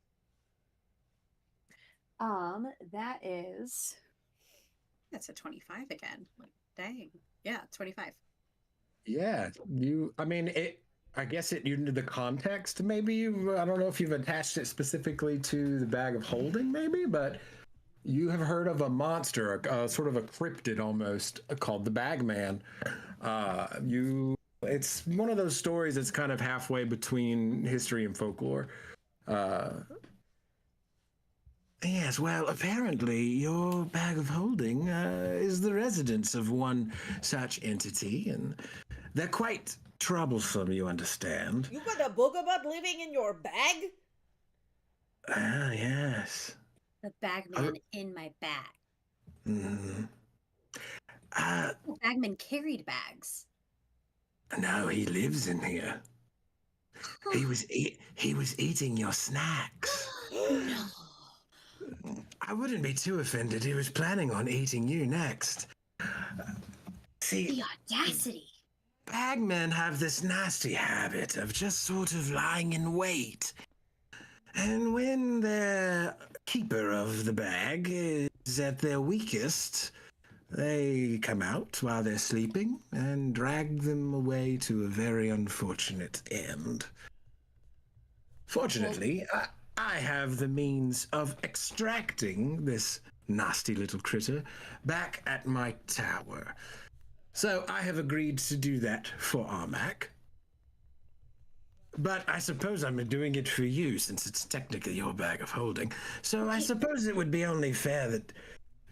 That's a 25 again. Like, dang. Yeah, 25. Yeah, I guess you into the context. Maybe I don't know if you've attached it specifically to the bag of holding, maybe, but you have heard of a monster, sort of a cryptid almost, called the Bagman. It's one of those stories that's kind of halfway between history and folklore. Yes, well, apparently your bag of holding is the residence of one such entity, and they're quite troublesome, you understand. You got a boogabot living in your bag? Ah, yes. The Bagman in my bag. Mm. The Bagman carried bags. No, he lives in here. He was eating your snacks. No. I wouldn't be too offended. He was planning on eating you next. See, The audacity. bagmen have this nasty habit of just sort of lying in wait. And when the keeper of the bag is at their weakest, they come out while they're sleeping and drag them away to a very unfortunate end. Fortunately, I have the means of extracting this nasty little critter back at my tower. So I have agreed to do that for Armac. But I suppose I'm doing it for you since it's technically your bag of holding. So I suppose it would be only fair that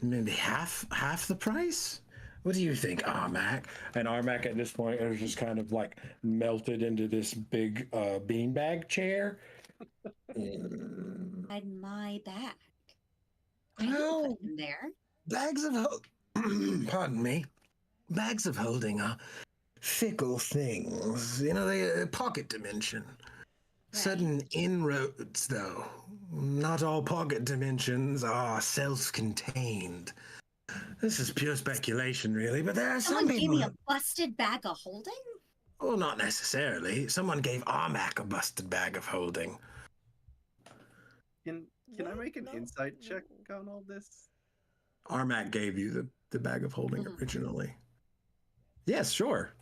maybe half the price? What do you think, Armac? And Armac at this point is just kind of like melted into this big beanbag chair. Inside my bag. I No. didn't put him there. Bags of pardon me. Bags of holding are fickle things. You know, they pocket dimension. Sudden inroads, though. Not all pocket dimensions are self-contained. This is pure speculation, really, but there are some Someone gave people... me a busted bag of holding? Well, not necessarily. Someone gave Armac a busted bag of holding. Can I make an insight check on all this? Armac gave you the bag of holding originally. Yes, sure.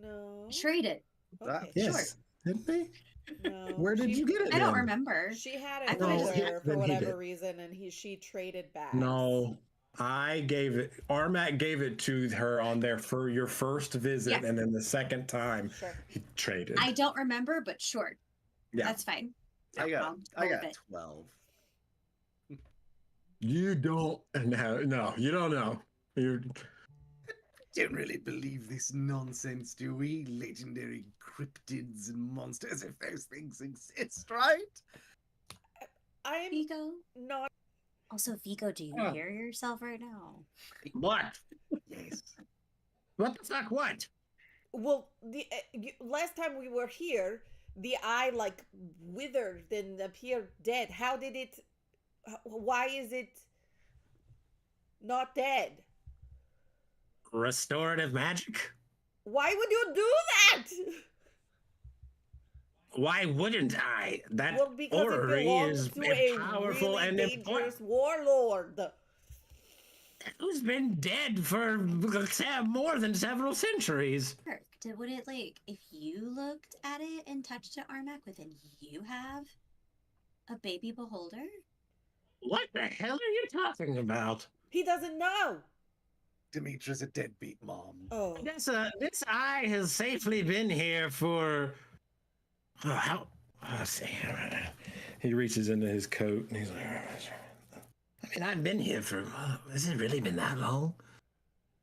No. Traded. Okay. Yes. Didn't they? No. Where did you get it I don't then? remember. She had I it thought I just- earlier for then he whatever did. reason, and she traded back. No. I gave it. Armac gave it to her on there for your first visit, Yes. and then the second time Sure. he traded. I don't remember, but sure. Yeah. That's fine. I got I'll go with it. 12. You don't know. No, you don't know. You Don't really believe this nonsense, do we? Legendary cryptids and monsters, if those things exist, right? I'm Vigo. not. Also, Vigo, do you hear yourself right now? what? Yes. What the fuck? What? Well, the last time we were here, the eye like withered and appeared dead. How did it? Why is it not dead? Restorative magic? Why would you do that? Why wouldn't I? That Well, because it orrery belongs is to a powerful really and dangerous important. warlord. Who's been dead for more than several centuries? Would it, like, if you looked at it and touched it, Armac, would then you have a baby beholder? What the hell are you talking about? He doesn't know. Dimitra's a deadbeat mom. Oh, This eye has safely been here for... Oh, how... Let's see. He reaches into his coat and he's like... I mean, I've been here for... Has it really been that long?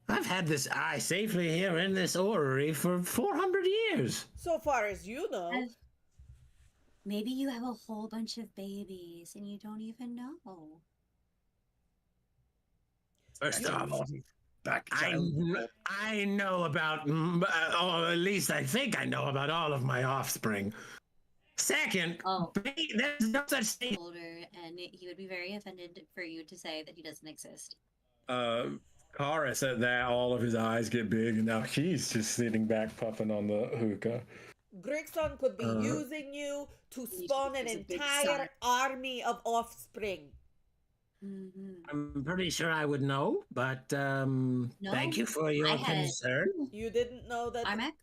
I've had this eye safely here in this orrery for 400 years. so far as you know. Maybe you have a whole bunch of babies and you don't even know. First That's a off, lot of back child. I know about, or at least I think I know about all of my offspring. Second, Oh. there's no such thing. Older, and he would be very offended for you to say that he doesn't exist. Kara said that all of his eyes get big, and now he's just sitting back puffing on the hookah. Gregson could be using you to spawn an He's a big entire army of offspring. Mm-hmm. I'm pretty sure I would know, but thank you for your I had- concern. You didn't know that? Armac?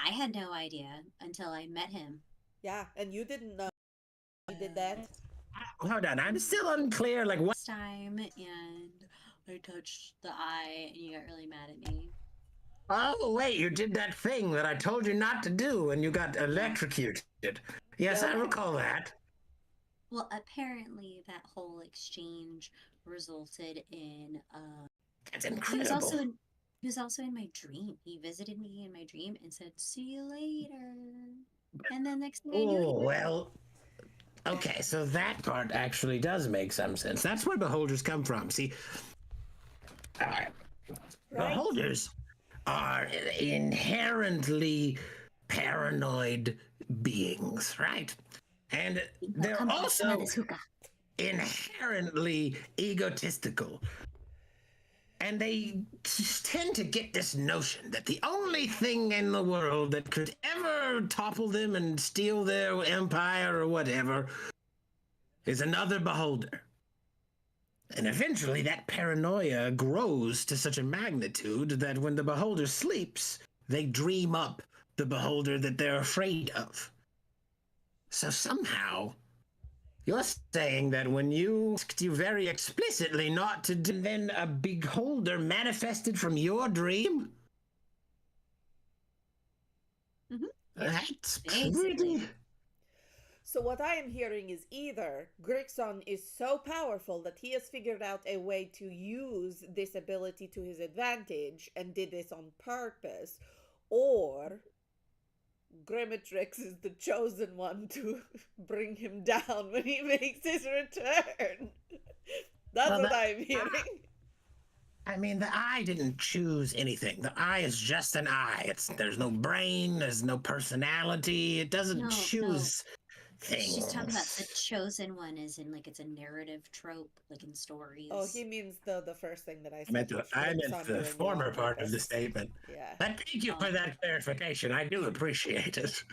I had no idea until I met him. Yeah, and you didn't know he did that. Hold on, I'm still unclear. Like what? Last time, and I touched the eye, and you got really mad at me. Oh wait, you did that thing that I told you not to do, and you got electrocuted. Yes, I Yeah. recall that. Well, apparently that whole exchange resulted in That's he incredible. was also in my dream. He visited me in my dream and said, "See you later." And then next thing I knew, Oh, well. Okay, so that part actually does make some sense. That's where beholders come from. See, Right? beholders are inherently paranoid beings, right? And they're Come on, some of also this hookah. inherently egotistical. And they tend to get this notion that the only thing in the world that could ever topple them and steal their empire or whatever is another beholder. And eventually that paranoia grows to such a magnitude that when the beholder sleeps, they dream up the beholder that they're afraid of. So somehow, you're saying that when you asked you very explicitly not to do, then a beholder manifested from your dream? Mhm. That's Basically. pretty... So what I am hearing is either Grixon is so powerful that he has figured out a way to use this ability to his advantage and did this on purpose, or Grimatrix is the chosen one to bring him down when he makes his return. That's Well, what I'm hearing. I mean, the eye didn't choose anything. The eye is just an eye. There's no brain, there's no personality. It doesn't No, choose things. She's talking about the chosen one, as in like it's a narrative trope, like in stories. Oh, he means the first thing that I I said. meant the, which I Grixon meant the doing former on part of the purpose. statement. Yeah. But thank you for that clarification. I do appreciate it.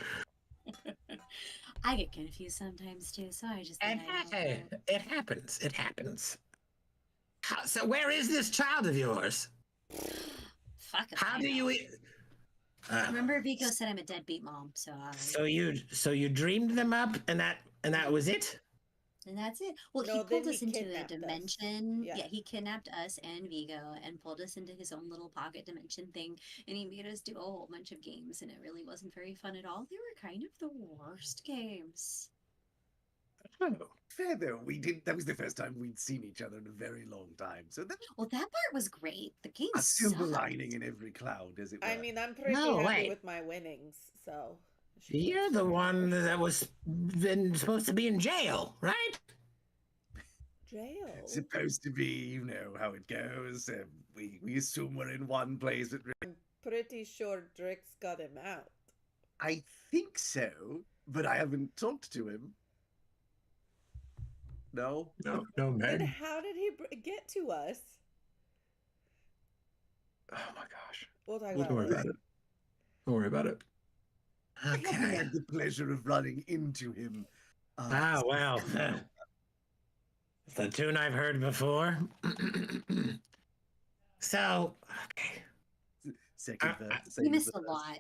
I get confused sometimes too, so I just. And thought I'd help hey, out. it happens. It happens. So where is this child of yours? Fuck. if How I do know. you... Remember, Vigo said I'm a deadbeat mom, so. So you dreamed them up, and that was it? And that's it. Well, No, he pulled then us he into a kidnapped us. dimension. Yeah. Yeah, he kidnapped us and Vigo and pulled us into his own little pocket dimension thing. And he made us do a whole bunch of games, and it really wasn't very fun at all. They were kind of the worst games. Oh. Fair though, that was the first time we'd seen each other in a very long time. So that's Well, that part was great. The game a silver sucked. lining in every cloud, as it were. I mean, I'm pretty No, happy wait. with my winnings, so. she can't You're the say one much. that was supposed to be in jail, right? Jail. Supposed to be, you know how it goes. We assume we're in one place. I'm pretty sure Drix got him out. I think so, but I haven't talked to him. No? No, Then Meg. how did he get to us? Oh my gosh. We'll talk Don't about worry it. about it. Don't worry about it. I haven't Okay. had the pleasure of running into him. Ah, well. It's the tune I've heard before. So, okay. Second verse. You same missed a verse. lot.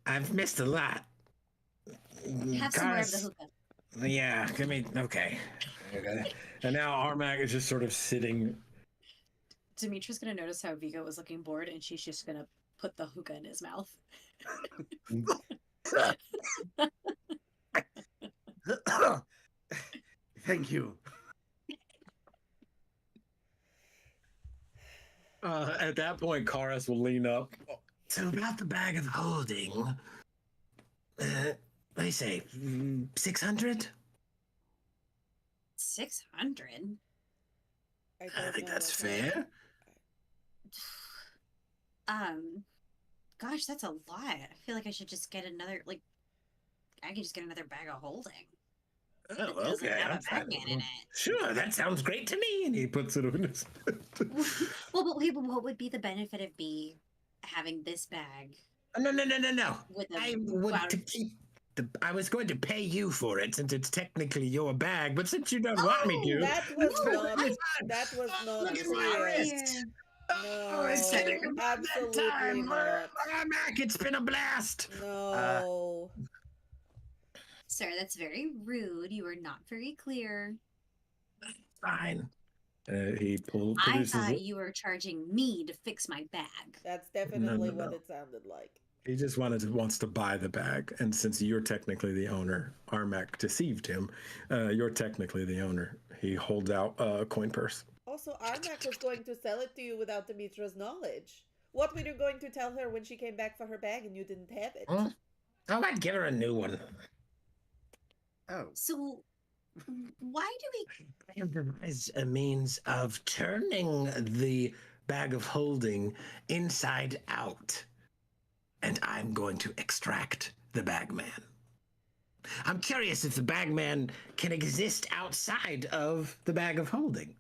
I've missed a lot. Have some more of the Cars- hookah. Yeah, give me... Okay. Okay. And now Armac is just sort of sitting. Dimitra's gonna notice how Vigo was looking bored, and she's just gonna put the hookah in his mouth. Thank you. At that point, Karas will lean up. So about the bag of holding... what do you say? 600? 600. I don't think know that's what that- fair. Gosh, that's a lot. I feel like I should just get another, like, I could just get another bag of holding. Oh, It doesn't okay. have I'm a fine. Batman in it. Sure, that sounds great to me. And he puts it in his. Well, but wait, but what would be the benefit of me having this bag No. with a I would cloud to of- keep I was going to pay you for it since it's technically your bag, but since you don't want me to, That was No, not. I- That was not look at my clear. wrist. No, I said it about that absolutely time. not. Armac, it's been a blast. No. Sir, that's very rude. You were not very clear. He I produces thought it. you were charging me to fix my bag. That's definitely what no. it sounded like. He just wants to buy the bag, and since you're technically the owner, Armac deceived him. You're technically the owner. He holds out a coin purse. Also, Armac was going to sell it to you without Dimitra's knowledge. What were you going to tell her when she came back for her bag and you didn't have it? Oh, I'd give her a new one. Oh. So, why do we... I have devised a means of turning the bag of holding inside out. And I'm going to extract the bagman. I'm curious if the bagman can exist outside of the bag of holding.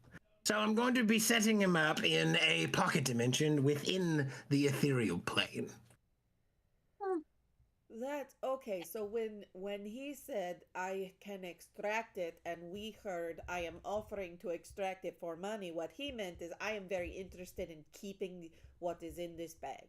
So I'm going to be setting him up in a pocket dimension within the ethereal plane. That's okay. So when he said I can extract it and we heard I am offering to extract it for money, what he meant is I am very interested in keeping what is in this bag.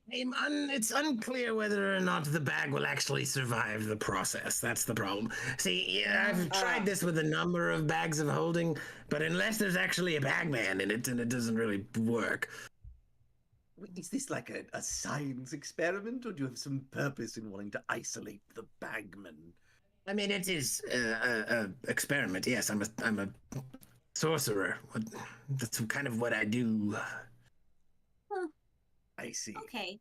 It's unclear whether or not the bag will actually survive the process. That's the problem. See, yeah, I've tried this with a number of bags of holding, but unless there's actually a bagman in it, then it doesn't really work. Is this like a science experiment, or do you have some purpose in wanting to isolate the bagman? I mean, it is a experiment. Yes, I'm a sorcerer. That's kind of what I do. I see. Okay.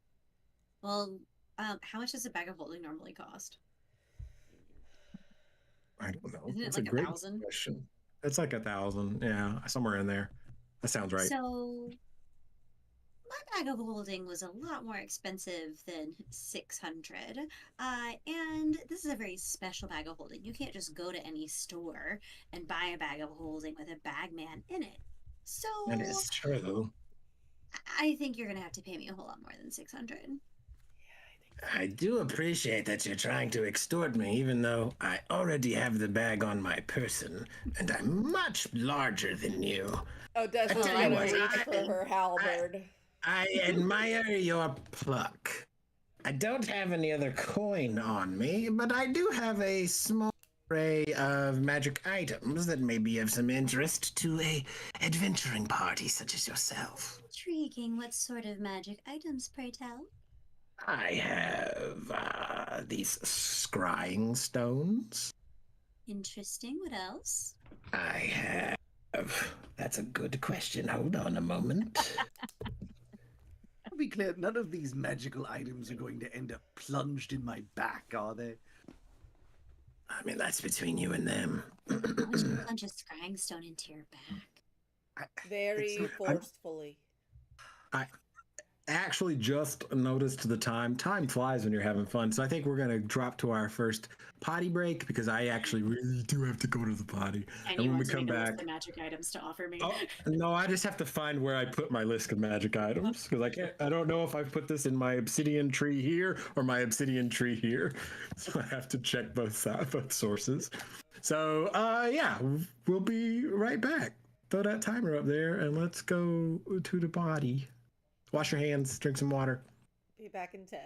Well, how much does a bag of holding normally cost? I don't know. Isn't it That's like a great 1,000? question. It's like 1,000. Yeah, somewhere in there. That sounds right. So my bag of holding was a lot more expensive than 600. And this is a very special bag of holding. You can't just go to any store and buy a bag of holding with a bagman in it. So That is true. I think you're gonna have to pay me a whole lot more than 600. I do appreciate that you're trying to extort me, even though I already have the bag on my person, and I'm much larger than you. Odessa's I tell you gonna what, reach for her halberd. I admire your pluck. I don't have any other coin on me, but I do have a small array of magic items that may be of some interest to a adventuring party such as yourself. Intriguing. What sort of magic items, pray tell? I have these scrying stones. Interesting. What else? I have. That's a good question. Hold on a moment. To be clear, none of these magical items are going to end up plunged in my back, are they? I mean, that's between you and them. Why don't you plunge a scrying stone into your back? Very forcefully. I actually just noticed the time. Time flies when you're having fun. So I think we're going to drop to our first potty break because I actually really do have to go to the potty. And when we come back, the magic items to offer me. oh, no, I just have to find where I put my list of magic items because I don't know if I put this in my obsidian tree here or my obsidian tree here. So I have to check both sources. So yeah, we'll be right back. Throw that timer up there and let's go to the potty. Wash your hands, drink some water. Be back in 10.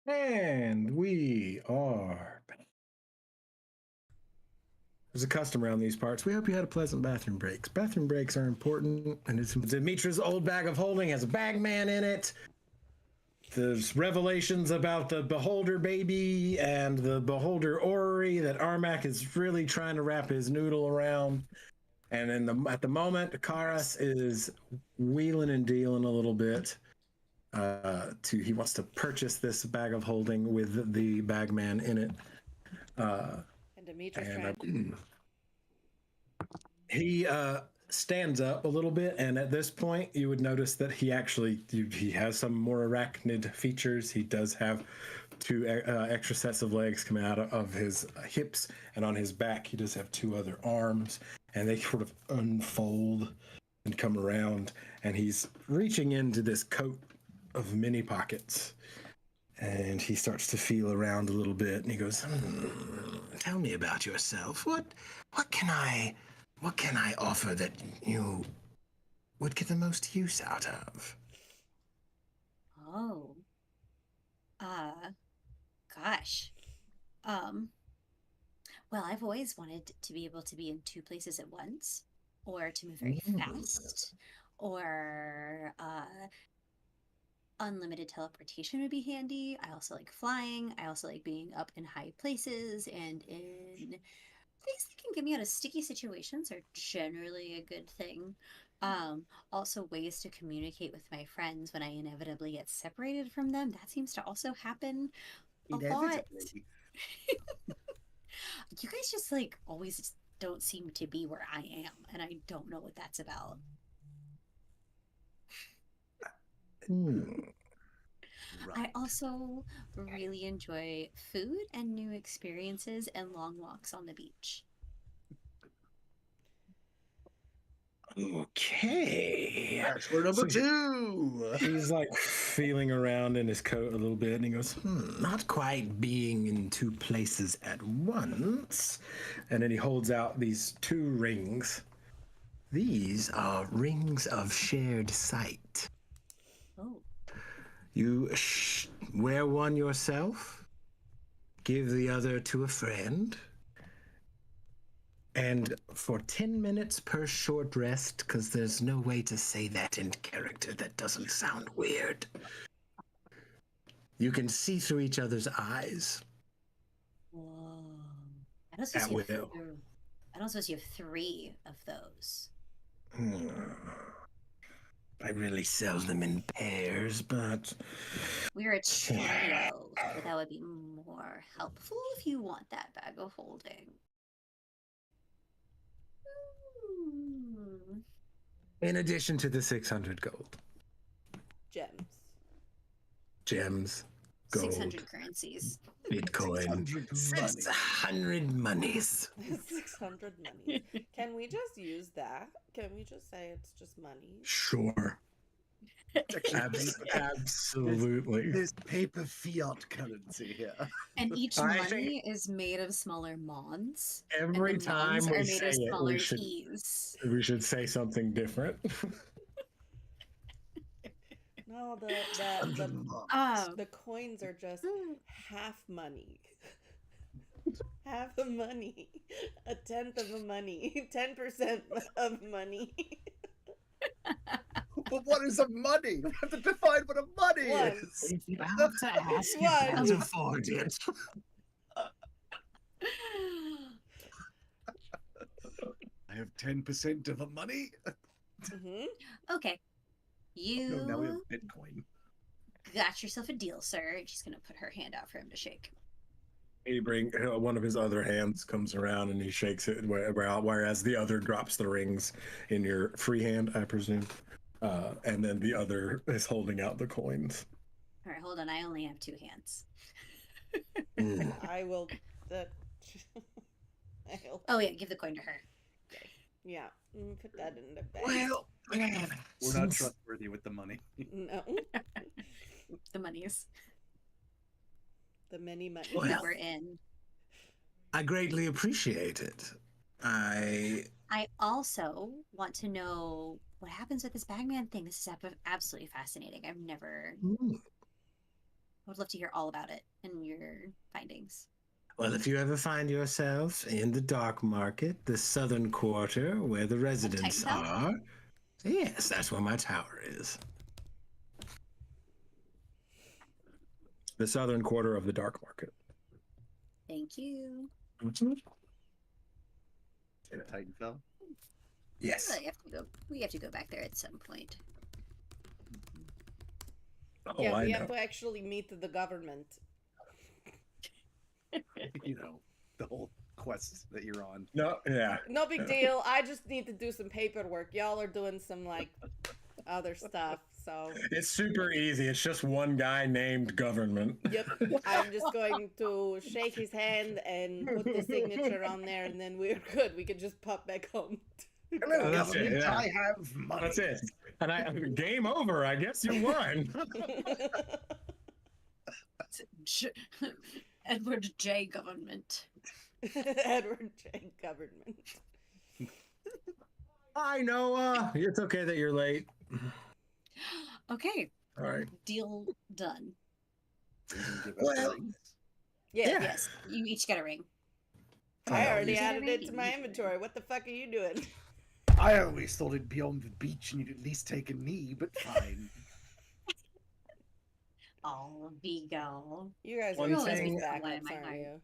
And we are back. There's a custom around these parts. We hope you had a pleasant bathroom breaks. Bathroom breaks are important, and it's Dimitra's old bag of holding has a bagman in it. There's revelations about the Beholder baby and the Beholder Orrery that Armac is really trying to wrap his noodle around. And at the moment, Karas is wheeling and dealing a little bit. He wants to purchase this bag of holding with the bagman in it. And Dimitra's trying. He stands up a little bit, and at this point, you would notice that he has some more arachnid features. He does have two extra sets of legs coming out of his hips, and on his back, he does have two other arms, and they sort of unfold and come around, and he's reaching into this coat of many pockets, and he starts to feel around a little bit, and he goes, Tell me about yourself. What can I offer that you would get the most use out of? Oh. Gosh. Well, I've always wanted to be able to be in two places at once, or to move very fast, or unlimited teleportation would be handy. I also like flying. I also like being up in high places and in things that can get me out of sticky situations are generally a good thing. Also ways to communicate with my friends when I inevitably get separated from them. That seems to also happen a lot. You guys just like always don't seem to be where I am, and I don't know what that's about. I also really enjoy food and new experiences and long walks on the beach. Okay. Bachelor number two. He's like feeling around in his coat a little bit, and he goes, Not quite being in two places at once. and then he holds out these two rings. These are rings of shared sight. Oh. You wear one yourself, give the other to a friend, and for 10 minutes per short rest, because there's no way to say that in character that doesn't sound weird, you can see through each other's eyes. Whoa. I don't suppose At will. I don't suppose you have 3 of those. I really sell them in pairs, but We're a trio, but that would be more helpful if you want that bag of holding. In addition to the 600 gold. Gems. Gold. 600 currencies. Bitcoin. 600 monies. 600 money. Can we just use that? Can we just say it's just money? Sure. Absolutely. There's paper fiat currency here. And each I money is made of smaller mons. Every and the time mons we are made say of it, smaller we keys. should say something different. No, the coins are just half money. Half a money. A tenth of a money. 10% of money. But what is a money? We have to define what a money is. If I have to ask, you can't afford it. I have 10% of a money. Okay. You No, now we have Bitcoin. got yourself a deal, sir. And she's going to put her hand out for him to shake. He one of his other hands comes around and he shakes it, whereas the other drops the rings in your free hand, I presume. And then the other is holding out the coins. All right, hold on. I only have 2 hands. I will. Oh, yeah. Give the coin to her. Yeah. Put that in the bag. Well, We're not trustworthy with the money. No. The monies. The many money. That we're in. I greatly appreciate it. I also want to know what happens with this bagman thing. This is absolutely fascinating. I've never would love to hear all about it and your findings. Well, if you ever find yourself in the dark market, the southern quarter where the residents Titan Tower? are, yes, that's where my tower is. The southern quarter of the dark market. Thank you. Titanfell. Yes. We have to go back there at some point. Oh, Yeah, I we know. have to actually meet the government. You know, the whole quest that you're on. No, yeah. No big deal. I just need to do some paperwork. Y'all are doing some like other stuff. So It's super easy. It's just one guy named government. yep, I'm just going to shake his hand and put the signature on there, and then we're good. We can just pop back home. Hello, That's it, government. yeah. I have money. That's it. And game over. I guess you won. Edward J. Government. Edward J. Government. Hi, Noah. It's okay that you're late. Okay, All right. deal done. You can give us Well- rings. Yeah, Yeah. Yes, you each get a ring. I Oh, already you- added it to my inventory. What the fuck are you doing? I always thought it'd be on the beach and you'd at least take a knee, but fine. Oh, Vigo. You guys One are always thing- back in my aren't heart. you?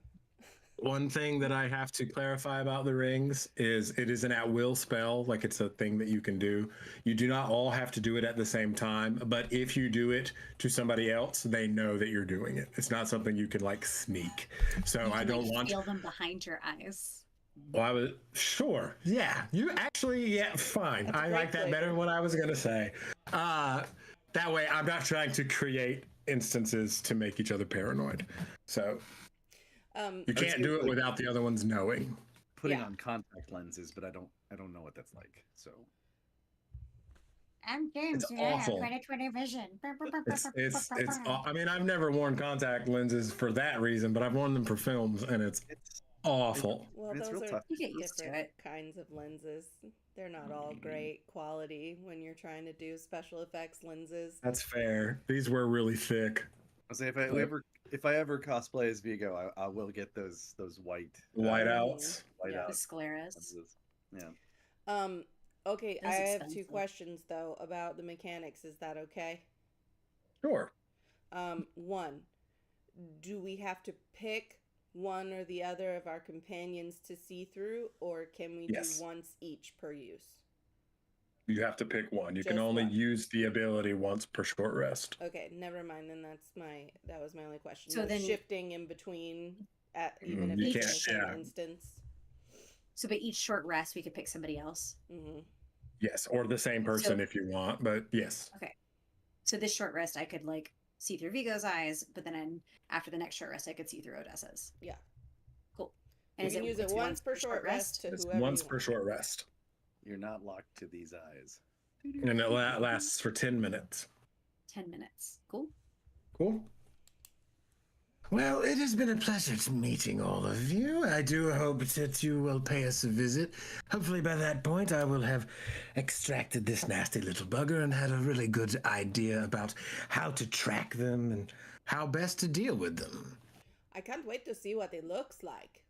One thing that I have to clarify about the rings is it is an at-will spell, like it's a thing that you can do. You do not all have to do it at the same time, but if you do it to somebody else, they know that you're doing it. It's not something you can like sneak. So You I can, don't like, want. feel them behind your eyes. Well, I was sure. Yeah, you actually. Yeah, fine. That's a I great like that flavor. better than what I was gonna say. That way, I'm not trying to create instances to make each other paranoid. So you can't do it without the other ones knowing. Putting Yeah. on contact lenses, but I don't know what that's like. So I'm James. It's awful. 20/20 vision. It's. I mean, I've never worn contact lenses for that reason, but I've worn them for films, and it's it's awful. Well, It's those real are tough. You get used to different it. kinds of lenses. They're not all great quality when you're trying to do special effects lenses. That's fair. These were really thick. I'll say if I ever cosplay as Vigo, I will get those white Whiteouts. white Yeah. The out scleras. lenses. Yeah. Okay, That's I have 2 expensive. questions though about the mechanics. Is that okay? Sure. 1, do we have to pick one or the other of our companions to see through, or can we Yes. do once each per use? You have to pick one. You can Just only one. use the ability once per short rest. Okay, never mind. Then that was my only question. So No then- shifting in between, even if You it's in the can't, same yeah. instance. So, by each short rest, we could pick somebody else. Hmm. Yes, or the same person So- if you want, but yes. So, this short rest, I could like see through Vigo's eyes, but then after the next short rest, I could see through Odessa's. Yeah. Cool. You is can use it it's once per short rest to It's whoever once you per want. short rest. You're not locked to these eyes. And it lasts for 10 minutes. 10 minutes. Cool. Cool. Well, it has been a pleasure to meeting all of you. I do hope that you will pay us a visit. Hopefully by that point I will have extracted this nasty little bugger and had a really good idea about how to track them and how best to deal with them. I can't wait to see what it looks like.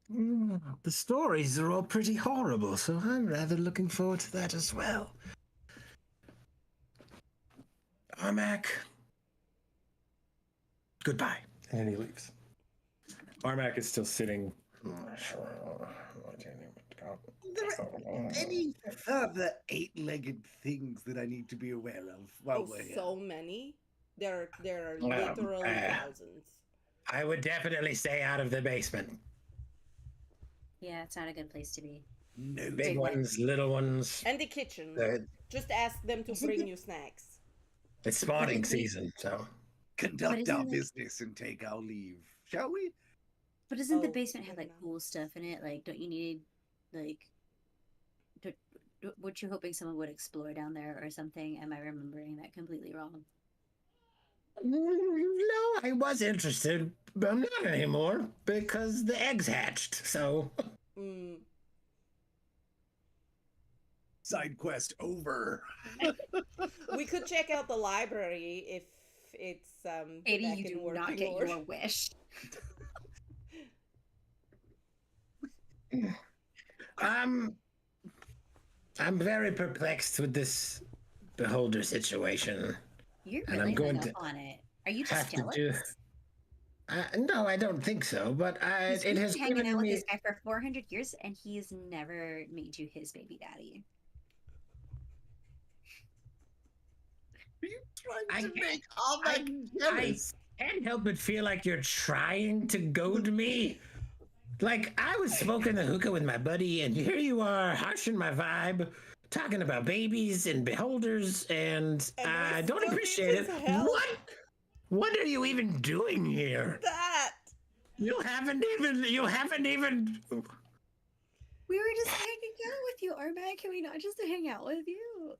The stories are all pretty horrible, so I'm rather looking forward to that as well. Armac, goodbye. And then he leaves. Armac is still sitting. Any further eight-legged things that I need to be aware of while Oh, we're here? so many. There are Well, literally thousands. I would definitely stay out of the basement. Yeah, it's not a good place to be. No, Big one. ones, little ones. And the kitchen. The- Just ask them to bring you snacks. It's spawning season, so. conduct isn't our it- business and take our leave, shall we? But doesn't the Oh, basement have yeah, like no. cool stuff in it? Like, don't you need like? Weren't you hoping someone would explore down there or something? Am I remembering that completely wrong? No, I was interested, but I'm not anymore because the eggs hatched, so. Mm, Side quest over. we could check out the library if it's Katie, back you in do working not get order. your wish. I'm very perplexed with this beholder situation. You're And really I'm going hung to up on it. Are you have just to jealous? do. No, I don't think so. But He's it been has hanging given out with me. this guy for 400 years, and he's never made you his baby daddy. Are you trying I to can't- make Armac jealous? I can't help but feel like you're trying to goad me. Like, I was smoking the hookah with my buddy, and here you are, harshing my vibe, talking about babies and beholders, and And we I don't still need appreciate it. his help. What are you even doing here? That! You haven't even. We were just hanging out with you, Armac. Can we not just hang out with you?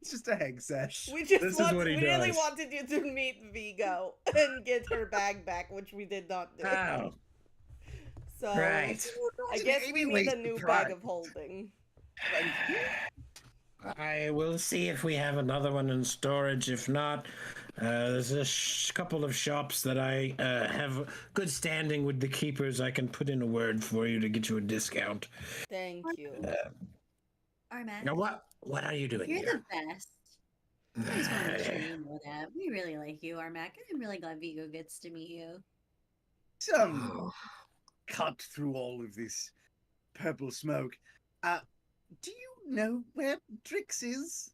It's just a hang sesh. We just This is want, what he we really does. wanted you to meet Vigo and get her bag back, which we did not do. Oh, So right. I guess we Anyway, need a new bag of holding. Thank you. I will see if we have another one in storage. If not, there's a couple of shops that I have good standing with the keepers. I can put in a word for you to get you a discount. Thank you. Armac, Now, what are you doing you're here? the best. I just want to make sure you know that. We really like you, Armac. I'm really glad Vigo gets to meet you. Some cut through all of this purple smoke. Do you know where Drix is?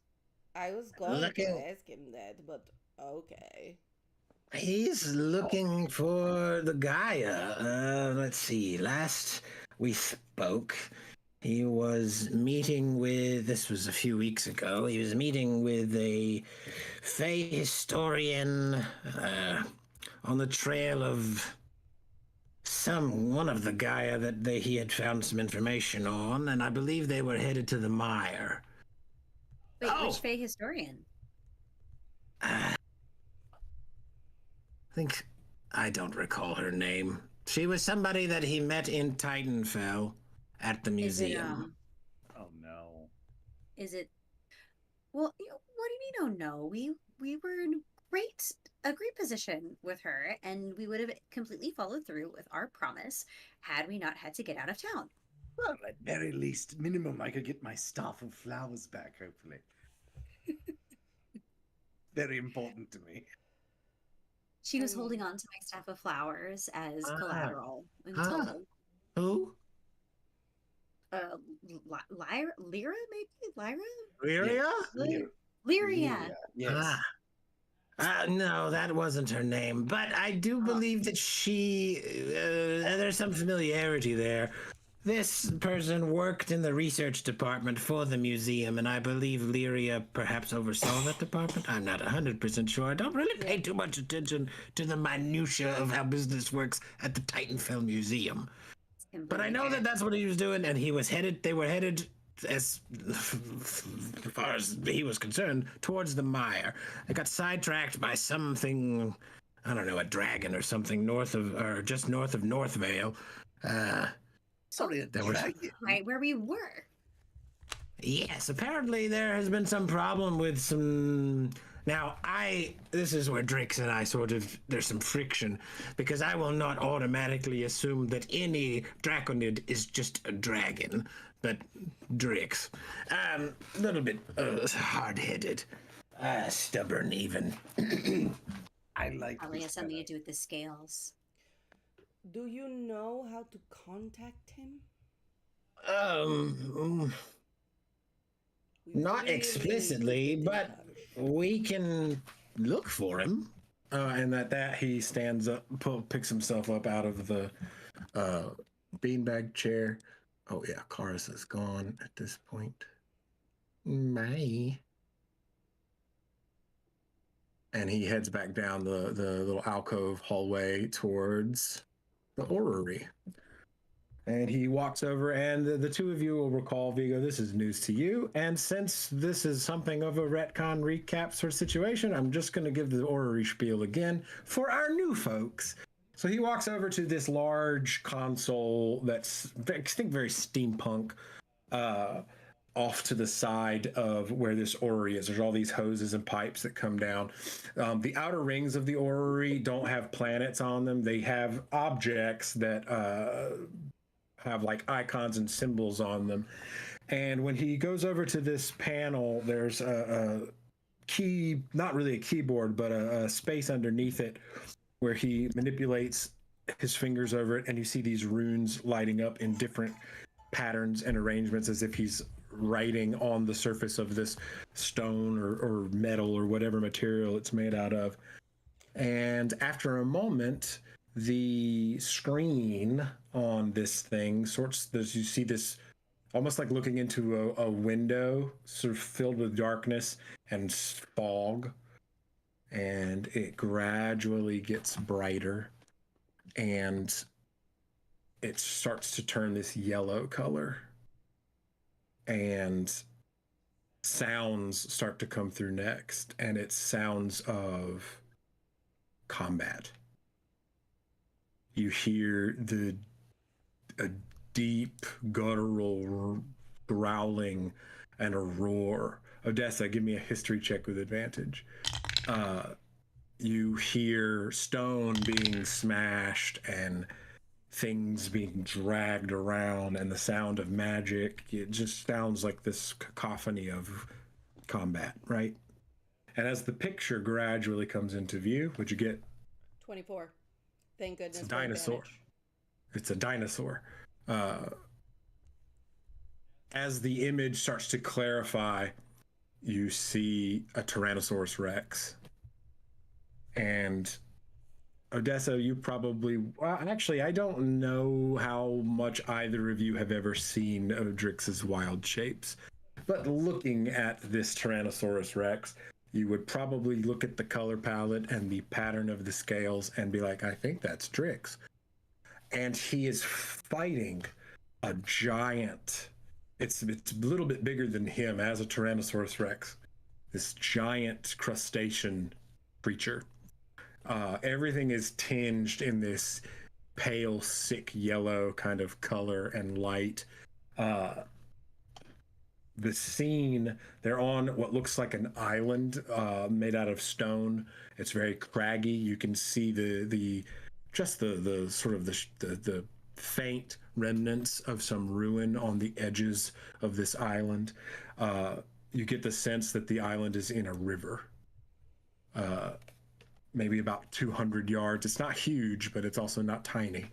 I was going Looking- to ask him that, but okay. He's looking for the Gaia. Let's see. Last we spoke, he was meeting with. This was a few weeks ago. He was meeting with a Fey historian on the trail of one of the Gaia that he had found some information on, and I believe they were headed to the mire. Wait, Oh! which Fey historian? I think I don't recall her name. She was somebody that he met in Titanfell at the museum. Oh no. Is it? Well, what do you mean? Oh no, we were in a great position with her, and we would have completely followed through with our promise had we not had to get out of town. Well, at very least, minimum, I could get my staff of flowers back, hopefully. Very important to me. She was holding on to my staff of flowers as collateral until Who? Lyra, maybe Lyra, Lyria? Lyria. Yes. No, that wasn't her name. But I do believe that there's some familiarity there. This person worked in the research department for the museum, and I believe Lyria perhaps oversaw that department. I'm not 100% sure. I don't really pay too much attention to the minutiae of how business works at the Titanfell Museum. But I know that that's what he was doing, and they were headed, as far as he was concerned, towards the mire. They got sidetracked by something, I don't know, a dragon or something just north of North Vale. Sorry, a There was- dragon. right where we were. Yes, apparently there has been some problem with some. Now, this is where Drix and I there's some friction, because I will not automatically assume that any Draconid is just a dragon, but Drix. A little bit hard-headed, stubborn even. I like Probably this has something fellow. to do with the scales. Do you know how to contact him? We Not really explicitly, need to but get we can look for him. And at that, he stands up, picks himself up out of the beanbag chair. Oh, yeah, Karis is gone at this point. Bye. And he heads back down the little alcove hallway towards the orrery. And he walks over, and the two of you will recall, Vigo, this is news to you. And since this is something of a retcon recap sort of situation, I'm just going to give the orrery spiel again for our new folks. So he walks over to this large console that's, I think, very steampunk. off to the side of where this orrery is. There's all these hoses and pipes that come down. The outer rings of the orrery don't have planets on them. They have objects that have like icons and symbols on them. And when he goes over to this panel, there's a key, not really a keyboard, but a space underneath it where he manipulates his fingers over it, and you see these runes lighting up in different patterns and arrangements as if he's writing on the surface of this stone or metal or whatever material it's made out of. And after a moment, the screen on this thing you see this almost like looking into a window sort of filled with darkness and fog, and it gradually gets brighter and it starts to turn this yellow color, and sounds start to come through next, and it's sounds of combat. You hear a deep guttural growling and a roar. Odessa, give me a history check with advantage. You hear stone being smashed and things being dragged around and the sound of magic. It just sounds like this cacophony of combat, right? And as the picture gradually comes into view, what'd you get? 24. Thank goodness. It's a dinosaur. It's a dinosaur. As the image starts to clarify, you see a Tyrannosaurus Rex. And Odessa, you probably, well, actually, I don't know how much either of you have ever seen Odrix's wild shapes, but looking at this Tyrannosaurus Rex, you would probably look at the color palette and the pattern of the scales and be like, I think that's Drix. And he is fighting a giant. It's a little bit bigger than him as a Tyrannosaurus Rex. This giant crustacean creature. Everything is tinged in this pale, sick yellow kind of color and light. The scene, they're on what looks like an island made out of stone. It's very craggy. You can see the sort of the faint remnants of some ruin on the edges of this island. You get the sense that the island is in a river. Maybe about 200 yards. It's not huge, but it's also not tiny.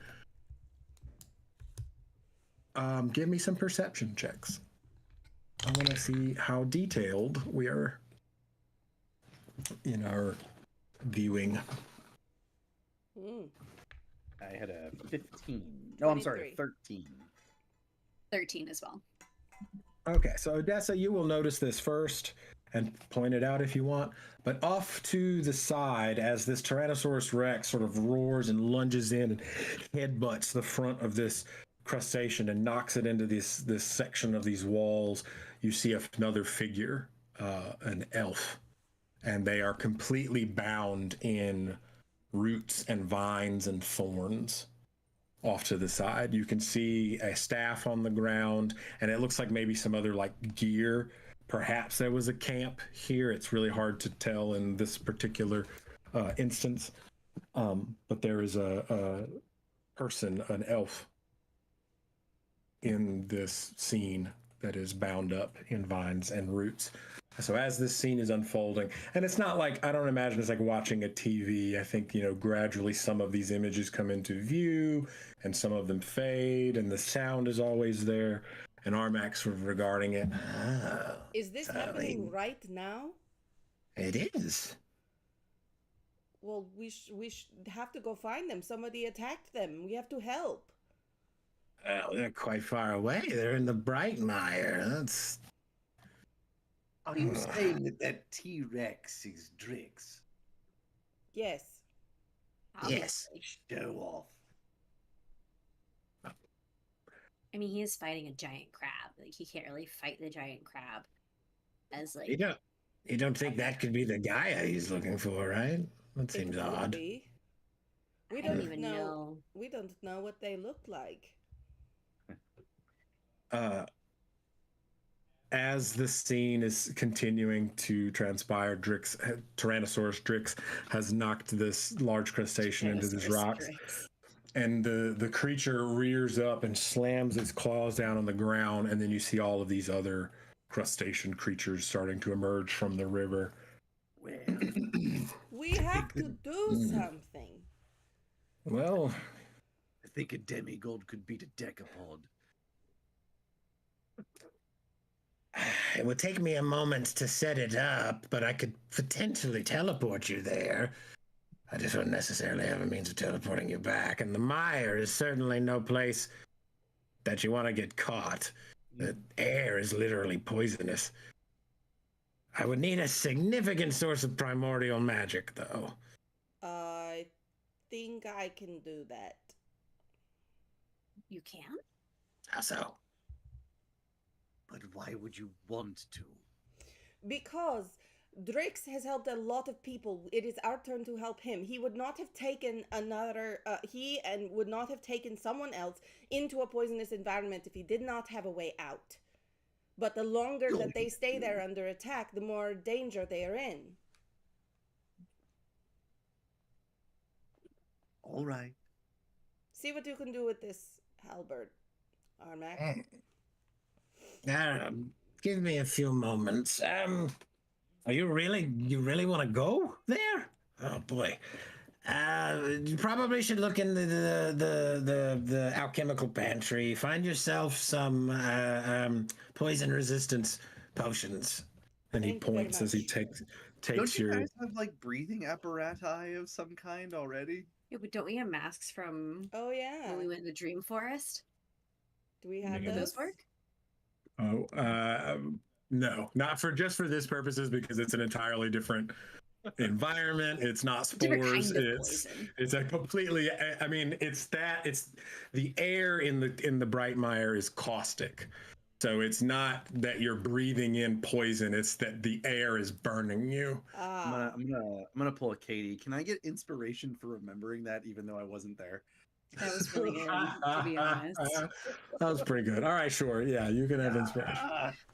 Give me some perception checks. I want to see how detailed we are in our viewing. I had a 15. No, I'm sorry, 13. 13 as well. Okay, so Odessa, you will notice this first and point it out if you want. But off to the side, as this Tyrannosaurus Rex sort of roars and lunges in and headbutts the front of this crustacean and knocks it into this section of these walls, you see another figure, an elf, and they are completely bound in roots and vines and thorns. Off to the side, you can see a staff on the ground, and it looks like maybe some other like gear. Perhaps there was a camp here. It's really hard to tell in this particular instance. But there is a person, an elf, in this scene that is bound up in vines and roots. So as this scene is unfolding, and it's not like, I don't imagine it's like watching a TV. I think, gradually some of these images come into view and some of them fade, and the sound is always there. And Armac sort of regarding it. Oh, is this happening right now? It is. Well, we have to go find them. Somebody attacked them. We have to help. Well, they're quite far away. They're in the Brightmire. That's... Are you saying that T-Rex is Drix? Yes. Yes. Show off. I mean, he is fighting a giant crab. Like, he can't really fight the giant crab as, like... You don't think that could be the Gaia he's looking for, right? That seems odd. We I don't don't even know. We don't know what they look like. as the scene is continuing to transpire, Tyrannosaurus Drix has knocked this large crustacean into these rocks, and the creature rears up and slams its claws down on the ground, and then you see all of these other crustacean creatures starting to emerge from the river. Well, We have to do something. Well, I think a demigod could beat a decapod. It would take me a moment to set it up, but I could potentially teleport you there. I just wouldn't necessarily have a means of teleporting you back, and the mire is certainly no place that you want to get caught. The air is literally poisonous. I would need a significant source of primordial magic, though. I think I can do that. You can? How so? But why would you want to? Because Drix has helped a lot of people. It is our turn to help him. He would not have taken would not have taken someone else into a poisonous environment if he did not have a way out. But the longer that they stay there under attack, the more danger they are in. All right. See what you can do with this halberd, Armac. Give me a few moments. You really want to go there? Oh boy. You probably should look in the alchemical pantry. Find yourself some poison resistance potions. and he Thank you very points as he much. takes Don't you your. guys have like breathing apparatus of some kind already? Yeah, but don't we have masks from Oh yeah. when we went to the Dream Forest? Do we have Yeah. Do those? those work? No, not for just for this purposes because it's an entirely different environment. It's not Different spores. kind of it's poison. it's a completely. I mean, it's the air in the bright mire is caustic. So it's not that you're breathing in poison, it's that the air is burning you. Ah. I'm gonna pull a Katie. Can I get inspiration for remembering that even though I wasn't there? That was really good, to be honest. That was pretty good. All right, sure. Yeah, you can have inspiration.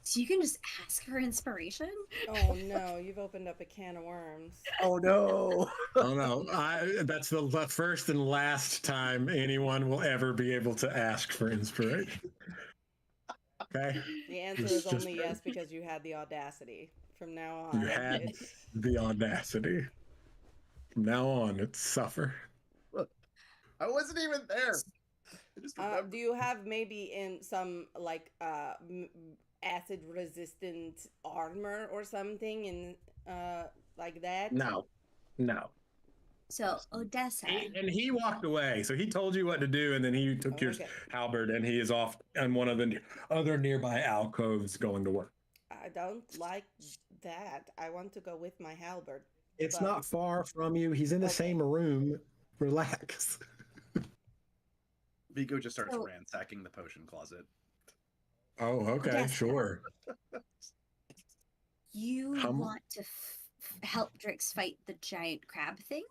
So you can just ask for inspiration? Oh no, you've opened up a can of worms. Oh no! Oh no, that's the first and last time anyone will ever be able to ask for inspiration. Okay, The answer This is is just only fair. yes because you had the audacity. From now on, you had it's- the audacity. From now on, it's suffer. I wasn't even there. I just remembered. do you have maybe in some like acid resistant armor or something in like that? No. So Odessa. And he walked away. So he told you what to do, and then he took your Okay. halberd, and he is off on one of the other nearby alcoves going to work. I don't like that. I want to go with my halberd. It's But- not far from you. He's in the Okay. same room. Relax. Vigo just starts So- ransacking the potion closet. Oh, okay, Yes. sure. You Hum- want to help Drix fight the giant crab thing?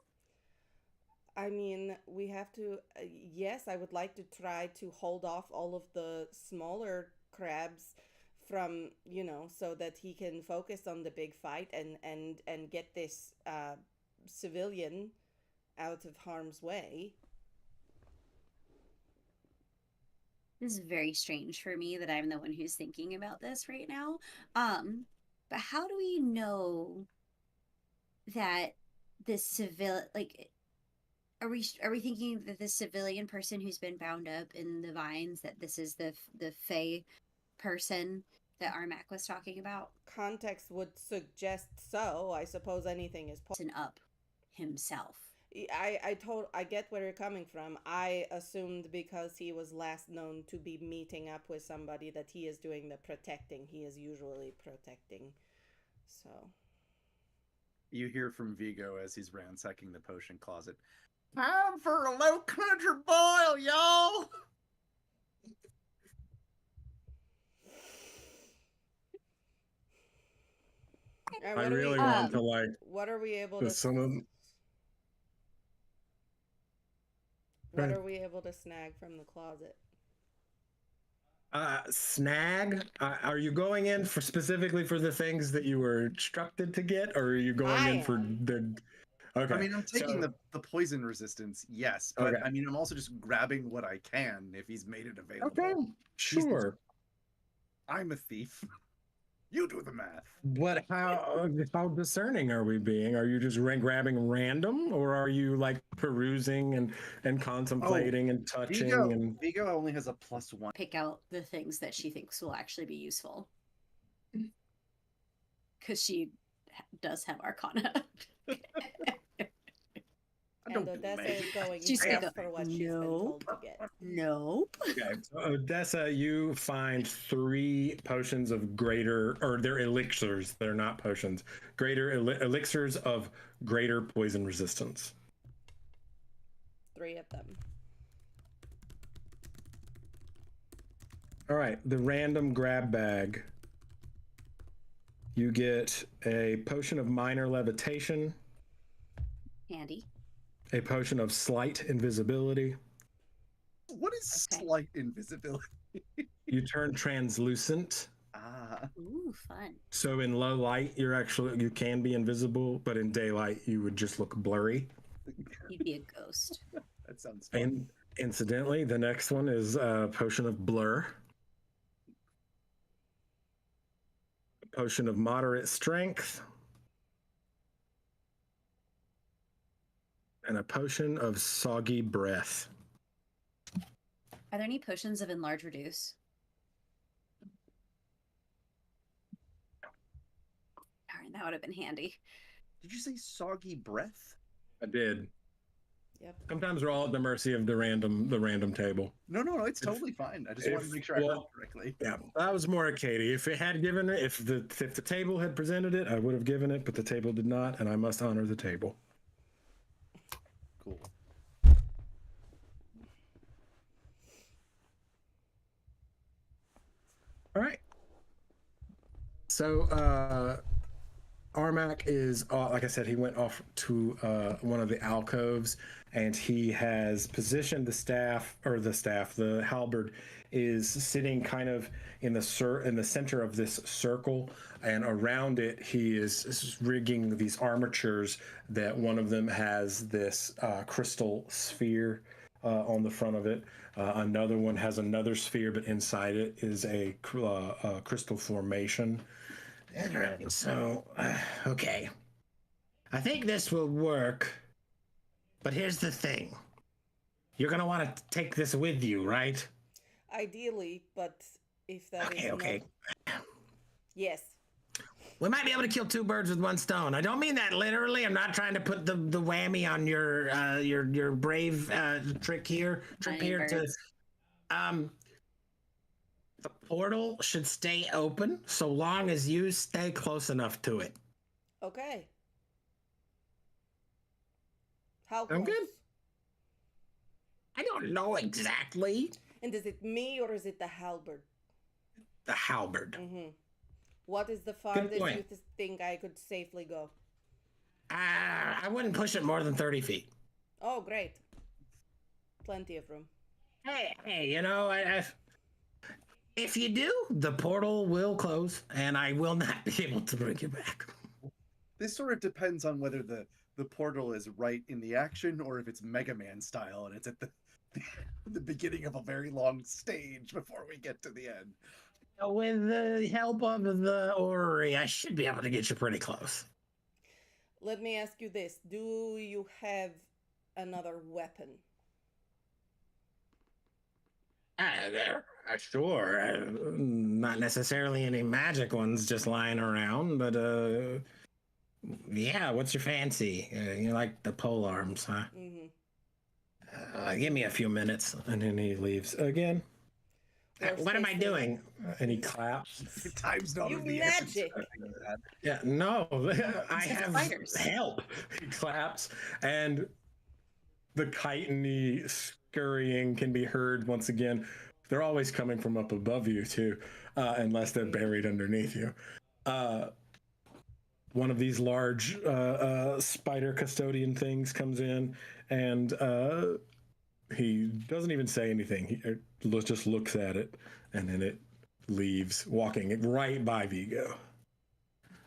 I mean, we have to. Yes, I would like to try to hold off all of the smaller crabs from, so that he can focus on the big fight and get this civilian out of harm's way. This is very strange for me that I'm the one who's thinking about this right now. But how do we know that this are we thinking that this civilian person who's been bound up in the vines, that this is the Fae person that Armac was talking about? Context would suggest so. I suppose anything is possible. Up himself. I get where you're coming from. I assumed because he was last known to be meeting up with somebody that he is doing the protecting. He is usually protecting. So You hear from Vigo as he's ransacking the potion closet. Time for a low country boil, y'all! And I what are really we, want to what are we able to some of them. what Right. are we able to snag from the closet? Snag. Are you going in for specifically for the things that you were instructed to get, or are you going in for the? Okay. I mean, I'm taking so, the poison resistance, yes, but Okay. I mean, I'm also just grabbing what I can if he's made it available. Okay. Sure. I'm a thief. You do the math. But how discerning are we being? Are you just grabbing random, or are you like perusing and contemplating and touching and? Vigo only has a +1. Pick out the things that she thinks will actually be useful. Because she does have Arcana. And Odessa is going She's just gonna- for what she's been told to get. Nope. Okay, so Odessa, you find 3 potions of greater, or they're elixirs. They're not potions. Greater elixirs of greater poison resistance. 3 of them. All right, the random grab bag. You get a potion of minor levitation, Handy. a potion of slight invisibility. What is Okay. slight invisibility? You turn translucent. Ah, Ooh, fun. So in low light, you can be invisible, but in daylight, you would just look blurry. You'd be a ghost. that sounds fun. And incidentally, the next one is a potion of blur, a potion of moderate strength, and a potion of soggy breath. Are there any potions of enlarge reduce? Darn, that would have been handy. Did you say soggy breath? I did. Yep. Sometimes we're all at the mercy of the random table. No, it's totally fine. I just wanted to make sure I heard correctly. Yeah, that was more a Katie. If it had given it, if the table had presented it, I would have given it, but the table did not, and I must honor the table. Cool. All right. So Armac is, like I said, he went off to one of the alcoves, and he has positioned the halberd is sitting kind of in the center of this circle, and around it he is rigging these armatures that one of them has this crystal sphere on the front of it. Another one has another sphere, but inside it is a crystal formation. Right, so, okay. I think this will work, but here's the thing. You're gonna want to take this with you, right? Ideally, but if that is Okay. not... Yes. We might be able to kill 2 birds with 1 stone. I don't mean that literally. I'm not trying to put the whammy on your brave trick here. Birds. The portal should stay open so long as you stay close enough to it. Okay. How close? I'm good. I don't know exactly. And is it me or is it the halberd? The halberd. Mm-hmm. What is the farthest point. you think I could safely go? I wouldn't push it more than 30 feet. Oh, great. Plenty of room. Hey, you know, if you do, the portal will close, and I will not be able to bring you back. This sort of depends on whether the portal is right in the action or if it's Mega Man style and it's at the beginning of a very long stage before we get to the end. With the help of the Orrery, I should be able to get you pretty close. Let me ask you this. Do you have another weapon? Sure. Not necessarily any magic ones just lying around, but yeah, what's your fancy? You like the pole arms, huh? Mm-hmm. Give me a few minutes. And then he leaves again, What am I doing? and he claps. Time's not You of the magic. essence. Yeah, no, I It's have spiders. help. He claps, and the chitin-y scurrying can be heard once again. They're always coming from up above you too, unless they're buried underneath you. One of these large spider custodian things comes in, and he doesn't even say anything. He just looks at it and then it leaves, walking right by Vigo.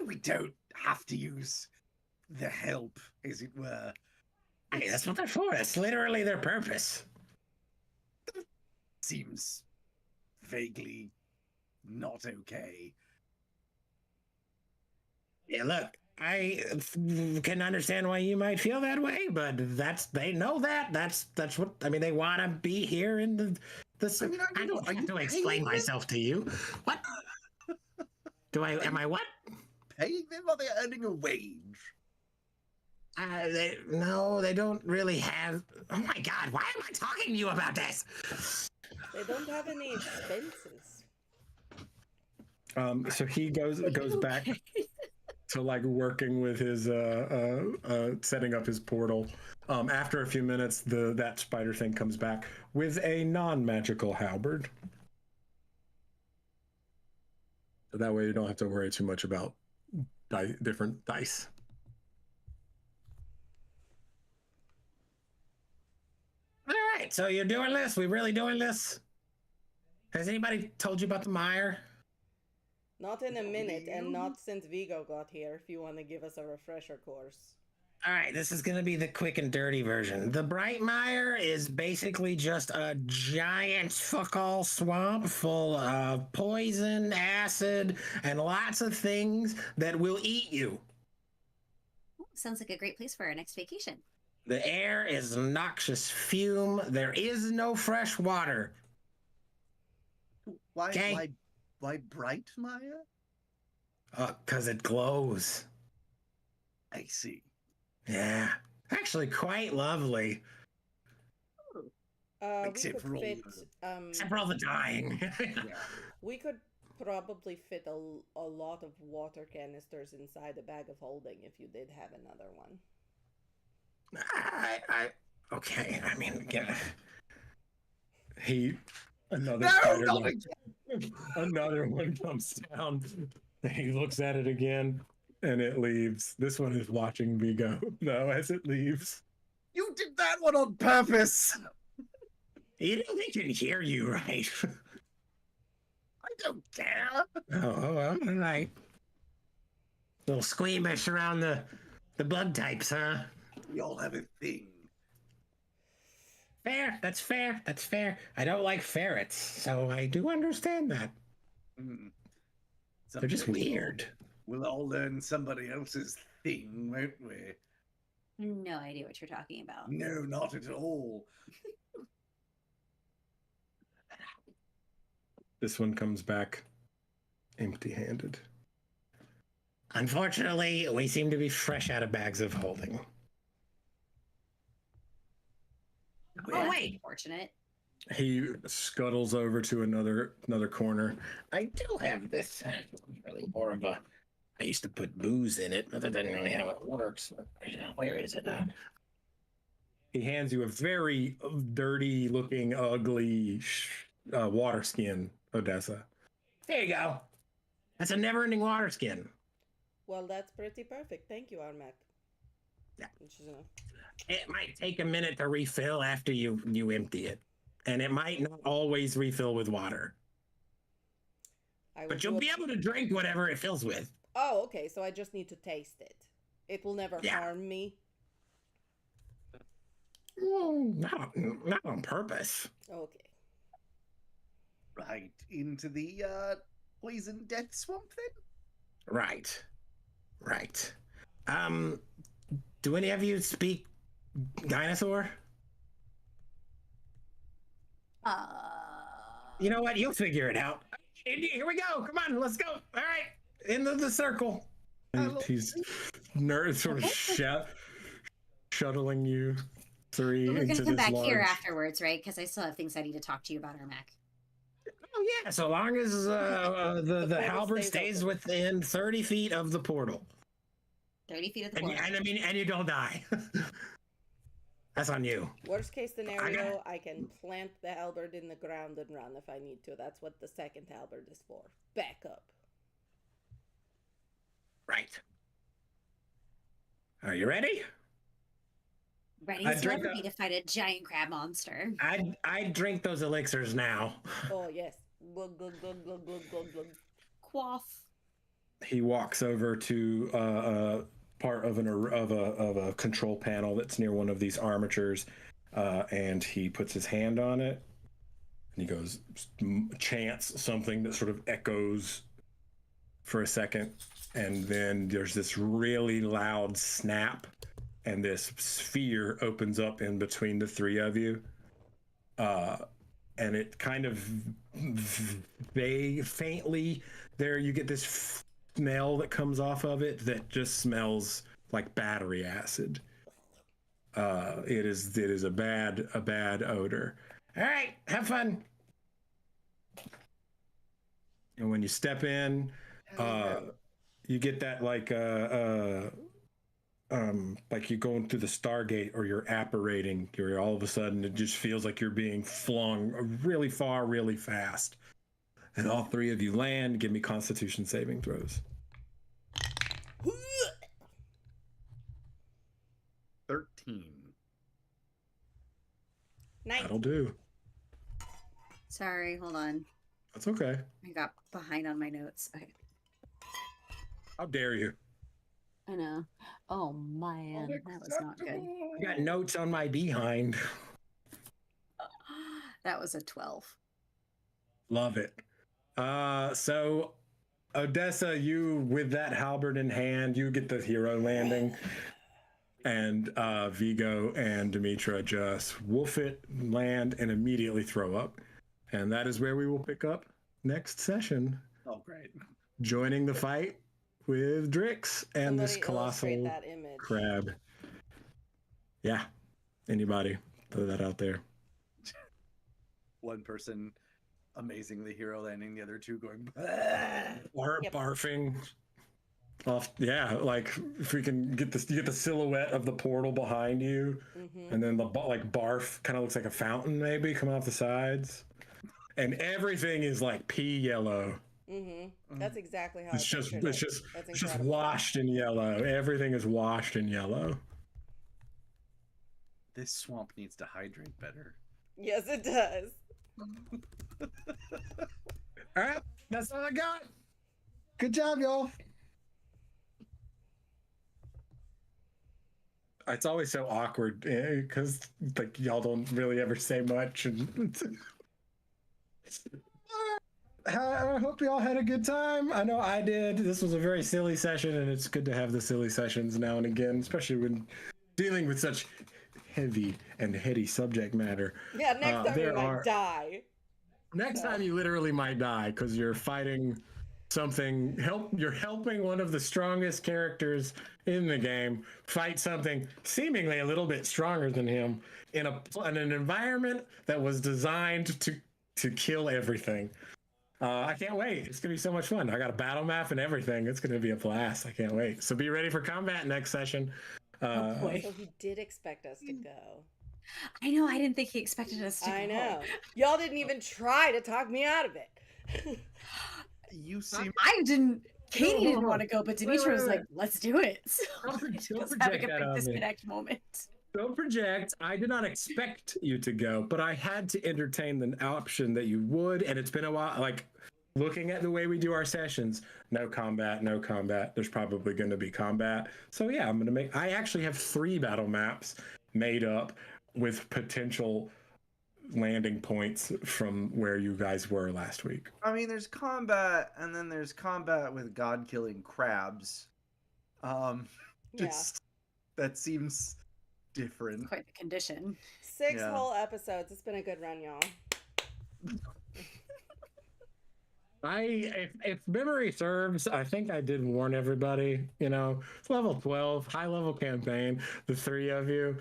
We don't have to use the help, as it were. Hey, that's what they're for. That's literally their purpose. Seems vaguely not okay. Yeah, look, I can understand why you might feel that way, but they know that. That's what I mean. They want to be here in the. I don't have to explain myself to you. What? Am I what? Paying them while they're earning a wage. No, they don't really have. Oh my God! Why am I talking to you about this? They don't have any expenses. So he goes back to like working with his setting up his portal. After a few minutes, that spider thing comes back with a non-magical halberd. So that way you don't have to worry too much about different dice. All right, so you're doing this? We really doing this? Has anybody told you about the mire? Not in a minute, and not since Vigo got here, if you want to give us a refresher course. All right, this is going to be the quick and dirty version. The Bright Mire is basically just a giant fuck-all swamp full of poison, acid, and lots of things that will eat you. Sounds like a great place for our next vacation. The air is noxious fume. There is no fresh water. Why bright, Maya? 'Cause it glows. I see. Yeah. Actually, quite lovely. Except for all Except for all the dying. We could probably fit a lot of water canisters inside a bag of holding if you did have another one. Okay. I mean, yeah. Another one comes down. He looks at it again, and it leaves. This one is watching Vigo. No, as it leaves. You did that one on purpose. You know they can hear you, right? I don't care. Oh, well, all right. A little squeamish around the blood types, huh? We all have a thing. Fair. That's fair. That's fair. I don't like ferrets, so I do understand that. They're just weird. We'll all learn somebody else's thing, won't we? No idea what you're talking about. No, not at all. This one comes back empty-handed. Unfortunately, we seem to be fresh out of bags of holding. Oh, wait. Unfortunate. He scuttles over to another corner. I do have this. Really more of a. I used to put booze in it, but that doesn't really how it works. Where is it? He hands you a very dirty-looking, ugly water skin, Odessa. There you go. That's a never-ending water skin. Well, that's pretty perfect. Thank you, Armac. Yeah. It might take a minute to refill after you empty it. And it might not always refill with water. But you'll be able to drink whatever it fills with. Oh, okay. So I just need to taste it. It will never harm me. Not on purpose. Okay. Right into the poison death swamp then? Right. Do any of you speak dinosaur? You know what? You'll figure it out. Here we go. Come on, let's go. All right, into the circle. He's sort of shuttling you three We're into gonna come this back large... here afterwards, right? Because I still have things I need to talk to you about, Armac. Oh yeah, so long as the halberd stays within 30 feet of the portal. 30 feet of the portal. And you don't die. That's on you. Worst case scenario, I can plant the halberd in the ground and run if I need to. That's what the second halberd is for. Back up. Right. Are you ready? Ready as you'll ever be to fight a giant crab monster. I'd drink those elixirs now. Oh, yes. Glug, glug, glug, glug, glug, glug, glug. Quaff. He walks over to part of a control panel that's near one of these armatures, and he puts his hand on it, and he goes, chants something that sort of echoes for a second, and then there's this really loud snap, and this sphere opens up in between the three of you, and it kind of faintly there you get this smell that comes off of it that just smells like battery acid. It is a bad odor. All right, have fun. And when you step in, you get that like you're going through the Stargate or you're apparating. You're all of a sudden it just feels like you're being flung really far, really fast. And all three of you land. Give me Constitution saving throws. 13. Nice. That'll do. Sorry, hold on. That's okay. I got behind on my notes. Okay. How dare you? I know. Oh man, that was not good. I got notes on my behind. That was a 12. Love it. So Odessa, you with that halberd in hand, you get the hero landing. And Vigo and Dimitra just woof it, land, and immediately throw up. And that is where we will pick up next session. Oh, great. Joining the fight with Drix and this Somebody illustrate colossal that image. crab. Yeah. Anybody throw that out there. One person amazingly hero landing, the other two going Yep. Barfing off. Yeah, like if we can get this, you get the silhouette of the portal behind you, and then the like barf kind of looks like a fountain maybe coming off the sides, and everything is like pea yellow. That's exactly how It's just pictured it's it. just That's it's just incredible. washed in yellow. Everything is washed in yellow. This swamp needs to hydrate better. Yes, it does. All right, that's all I got. Good job, y'all. It's always so awkward because like y'all don't really ever say much, and I hope y'all had a good time. I know I did. This was a very silly session, and it's good to have the silly sessions now and again, especially when dealing with such heavy and heady subject matter. Yeah, next time you there might are- die. Next time you literally might die because you're fighting something. You're helping one of the strongest characters in the game fight something seemingly a little bit stronger than him in an environment that was designed to kill everything. I can't wait. It's gonna be so much fun. I got a battle map and everything. It's gonna be a blast. I can't wait. So be ready for combat next session. So he did expect us to go. I know. I didn't think he expected us to. I go. know. Y'all didn't even try to talk me out of it. You seem I didn't. Katie No, didn't want to go, but wait, Dimitra was wait. like, "Let's do it." So Don't just project having a that big on me. disconnect moment. Don't project. I did not expect you to go, but I had to entertain the option that you would, and it's been a while. Like looking at the way we do our sessions, no combat. There's probably going to be combat. So yeah, I'm going to make. I actually have 3 battle maps made up with potential landing points from where you guys were last week. I mean, there's combat, and then there's combat with god-killing crabs. Just that seems different. Quite the condition. 6 Yeah. whole episodes. It's been a good run, y'all. If memory serves, I think I did warn everybody. You know, it's level 12, high level campaign. The 3 of you,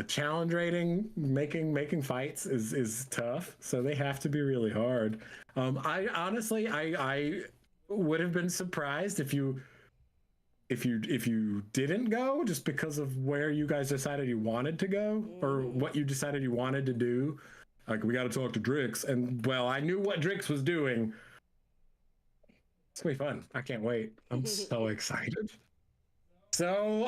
challenge rating, making fights is tough. So they have to be really hard. I honestly, I would have been surprised if you didn't go just because of where you guys decided you wanted to go or what you decided you wanted to do. Like, we got to talk to Drix, and well, I knew what Drix was doing. It's gonna be fun. I can't wait. I'm so excited. So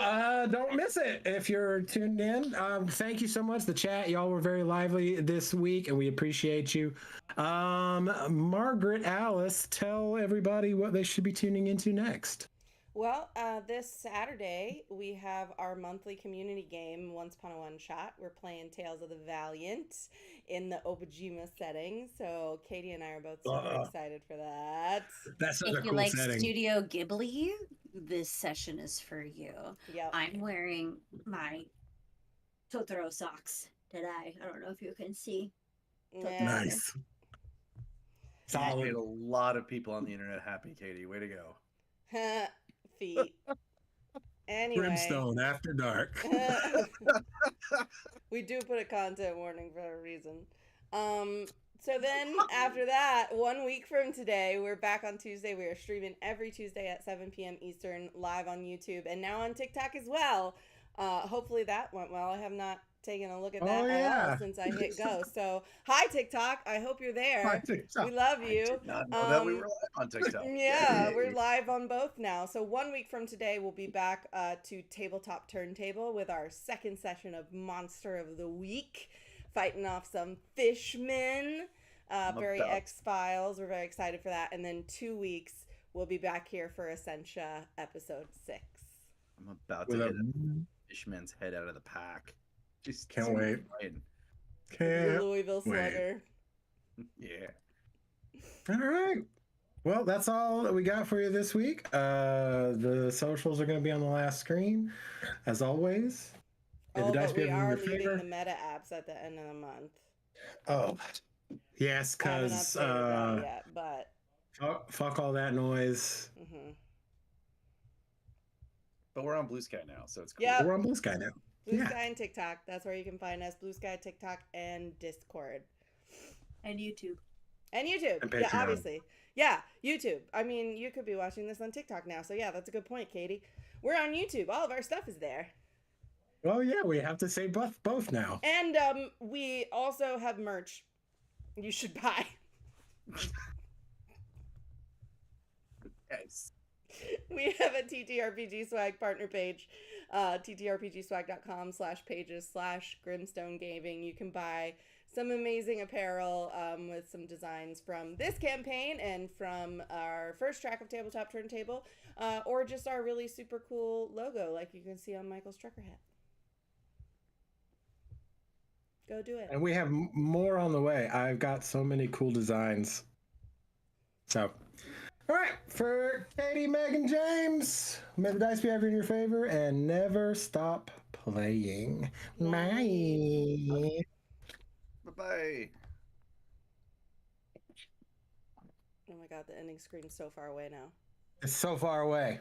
don't miss it if you're tuned in. Thank you so much. The chat, y'all were very lively this week, and we appreciate you. Margaret, Alice, tell everybody what they should be tuning into next. Well, this Saturday we have our monthly community game, Once Upon a One Shot. We're playing Tales of the Valiant in the Obajima setting. So Katie and I are both super excited for that. That's such a If you cool like setting. Studio Ghibli, this session is for you. Yep. I'm wearing my Totoro socks today. I don't know if you can see. Yeah. Nice. That Solid. made a lot of people on the internet happy, Katie. Way to go. Feet. Anyway. Brimstone After Dark. We do put a content warning for a reason. So then after that, 1 week from today, we're back on Tuesday. We are streaming every Tuesday at 7 p.m. Eastern, live on YouTube, and now on TikTok as well. Hopefully that went well. I have not taken a look at that at all since I hit go. So hi TikTok, I hope you're there. Hi, TikTok. We love you. I did not know that we were live on TikTok. Yeah, Yay. we're live on both now. So 1 week from today, we'll be back to Tabletop Turntable with our second session of Monster of the Week, fighting off some fishmen. Very X-Files. We're very excited for that. And then 2 weeks, we'll be back here for Ascensia episode 6. I'm about to hit a fishman's head out of the pack. Just Can't wait. excited. Can't Louisville wait. Slugger. Yeah. All right. Well, that's all that we got for you this week. The socials are going to be on the last screen, as always. May the dice But be we ever in are your leaving favor. the meta apps at the end of the month. Oh, yes, I haven't because updated that yet, but fuck all that noise. But we're on Blue Sky now, so it's cool. Yep. We're on Blue Sky now. Blue Yeah. Sky and TikTok. That's where you can find us. Blue Sky, TikTok, and Discord. And YouTube. And YouTube. And Yeah, Patreon. obviously. Yeah, YouTube. I mean, you could be watching this on TikTok now. So yeah, that's a good point, Katie. We're on YouTube. All of our stuff is there. Well, yeah, we have to say both now. And we also have merch you should buy. Yes. We have a TTRPG swag partner page, ttrpgswag.com/pages/Grimstone Gaming. You can buy some amazing apparel with some designs from this campaign and from our first track of Tabletop Turntable, or just our really super cool logo like you can see on Michael's trucker hat. Go do it. And we have more on the way. I've got so many cool designs. So, all right, for Katie, Meg, and James, may the dice be ever in your favor and never stop playing. Bye. Bye-bye. Oh my god, the ending screen's so far away now. It's so far away.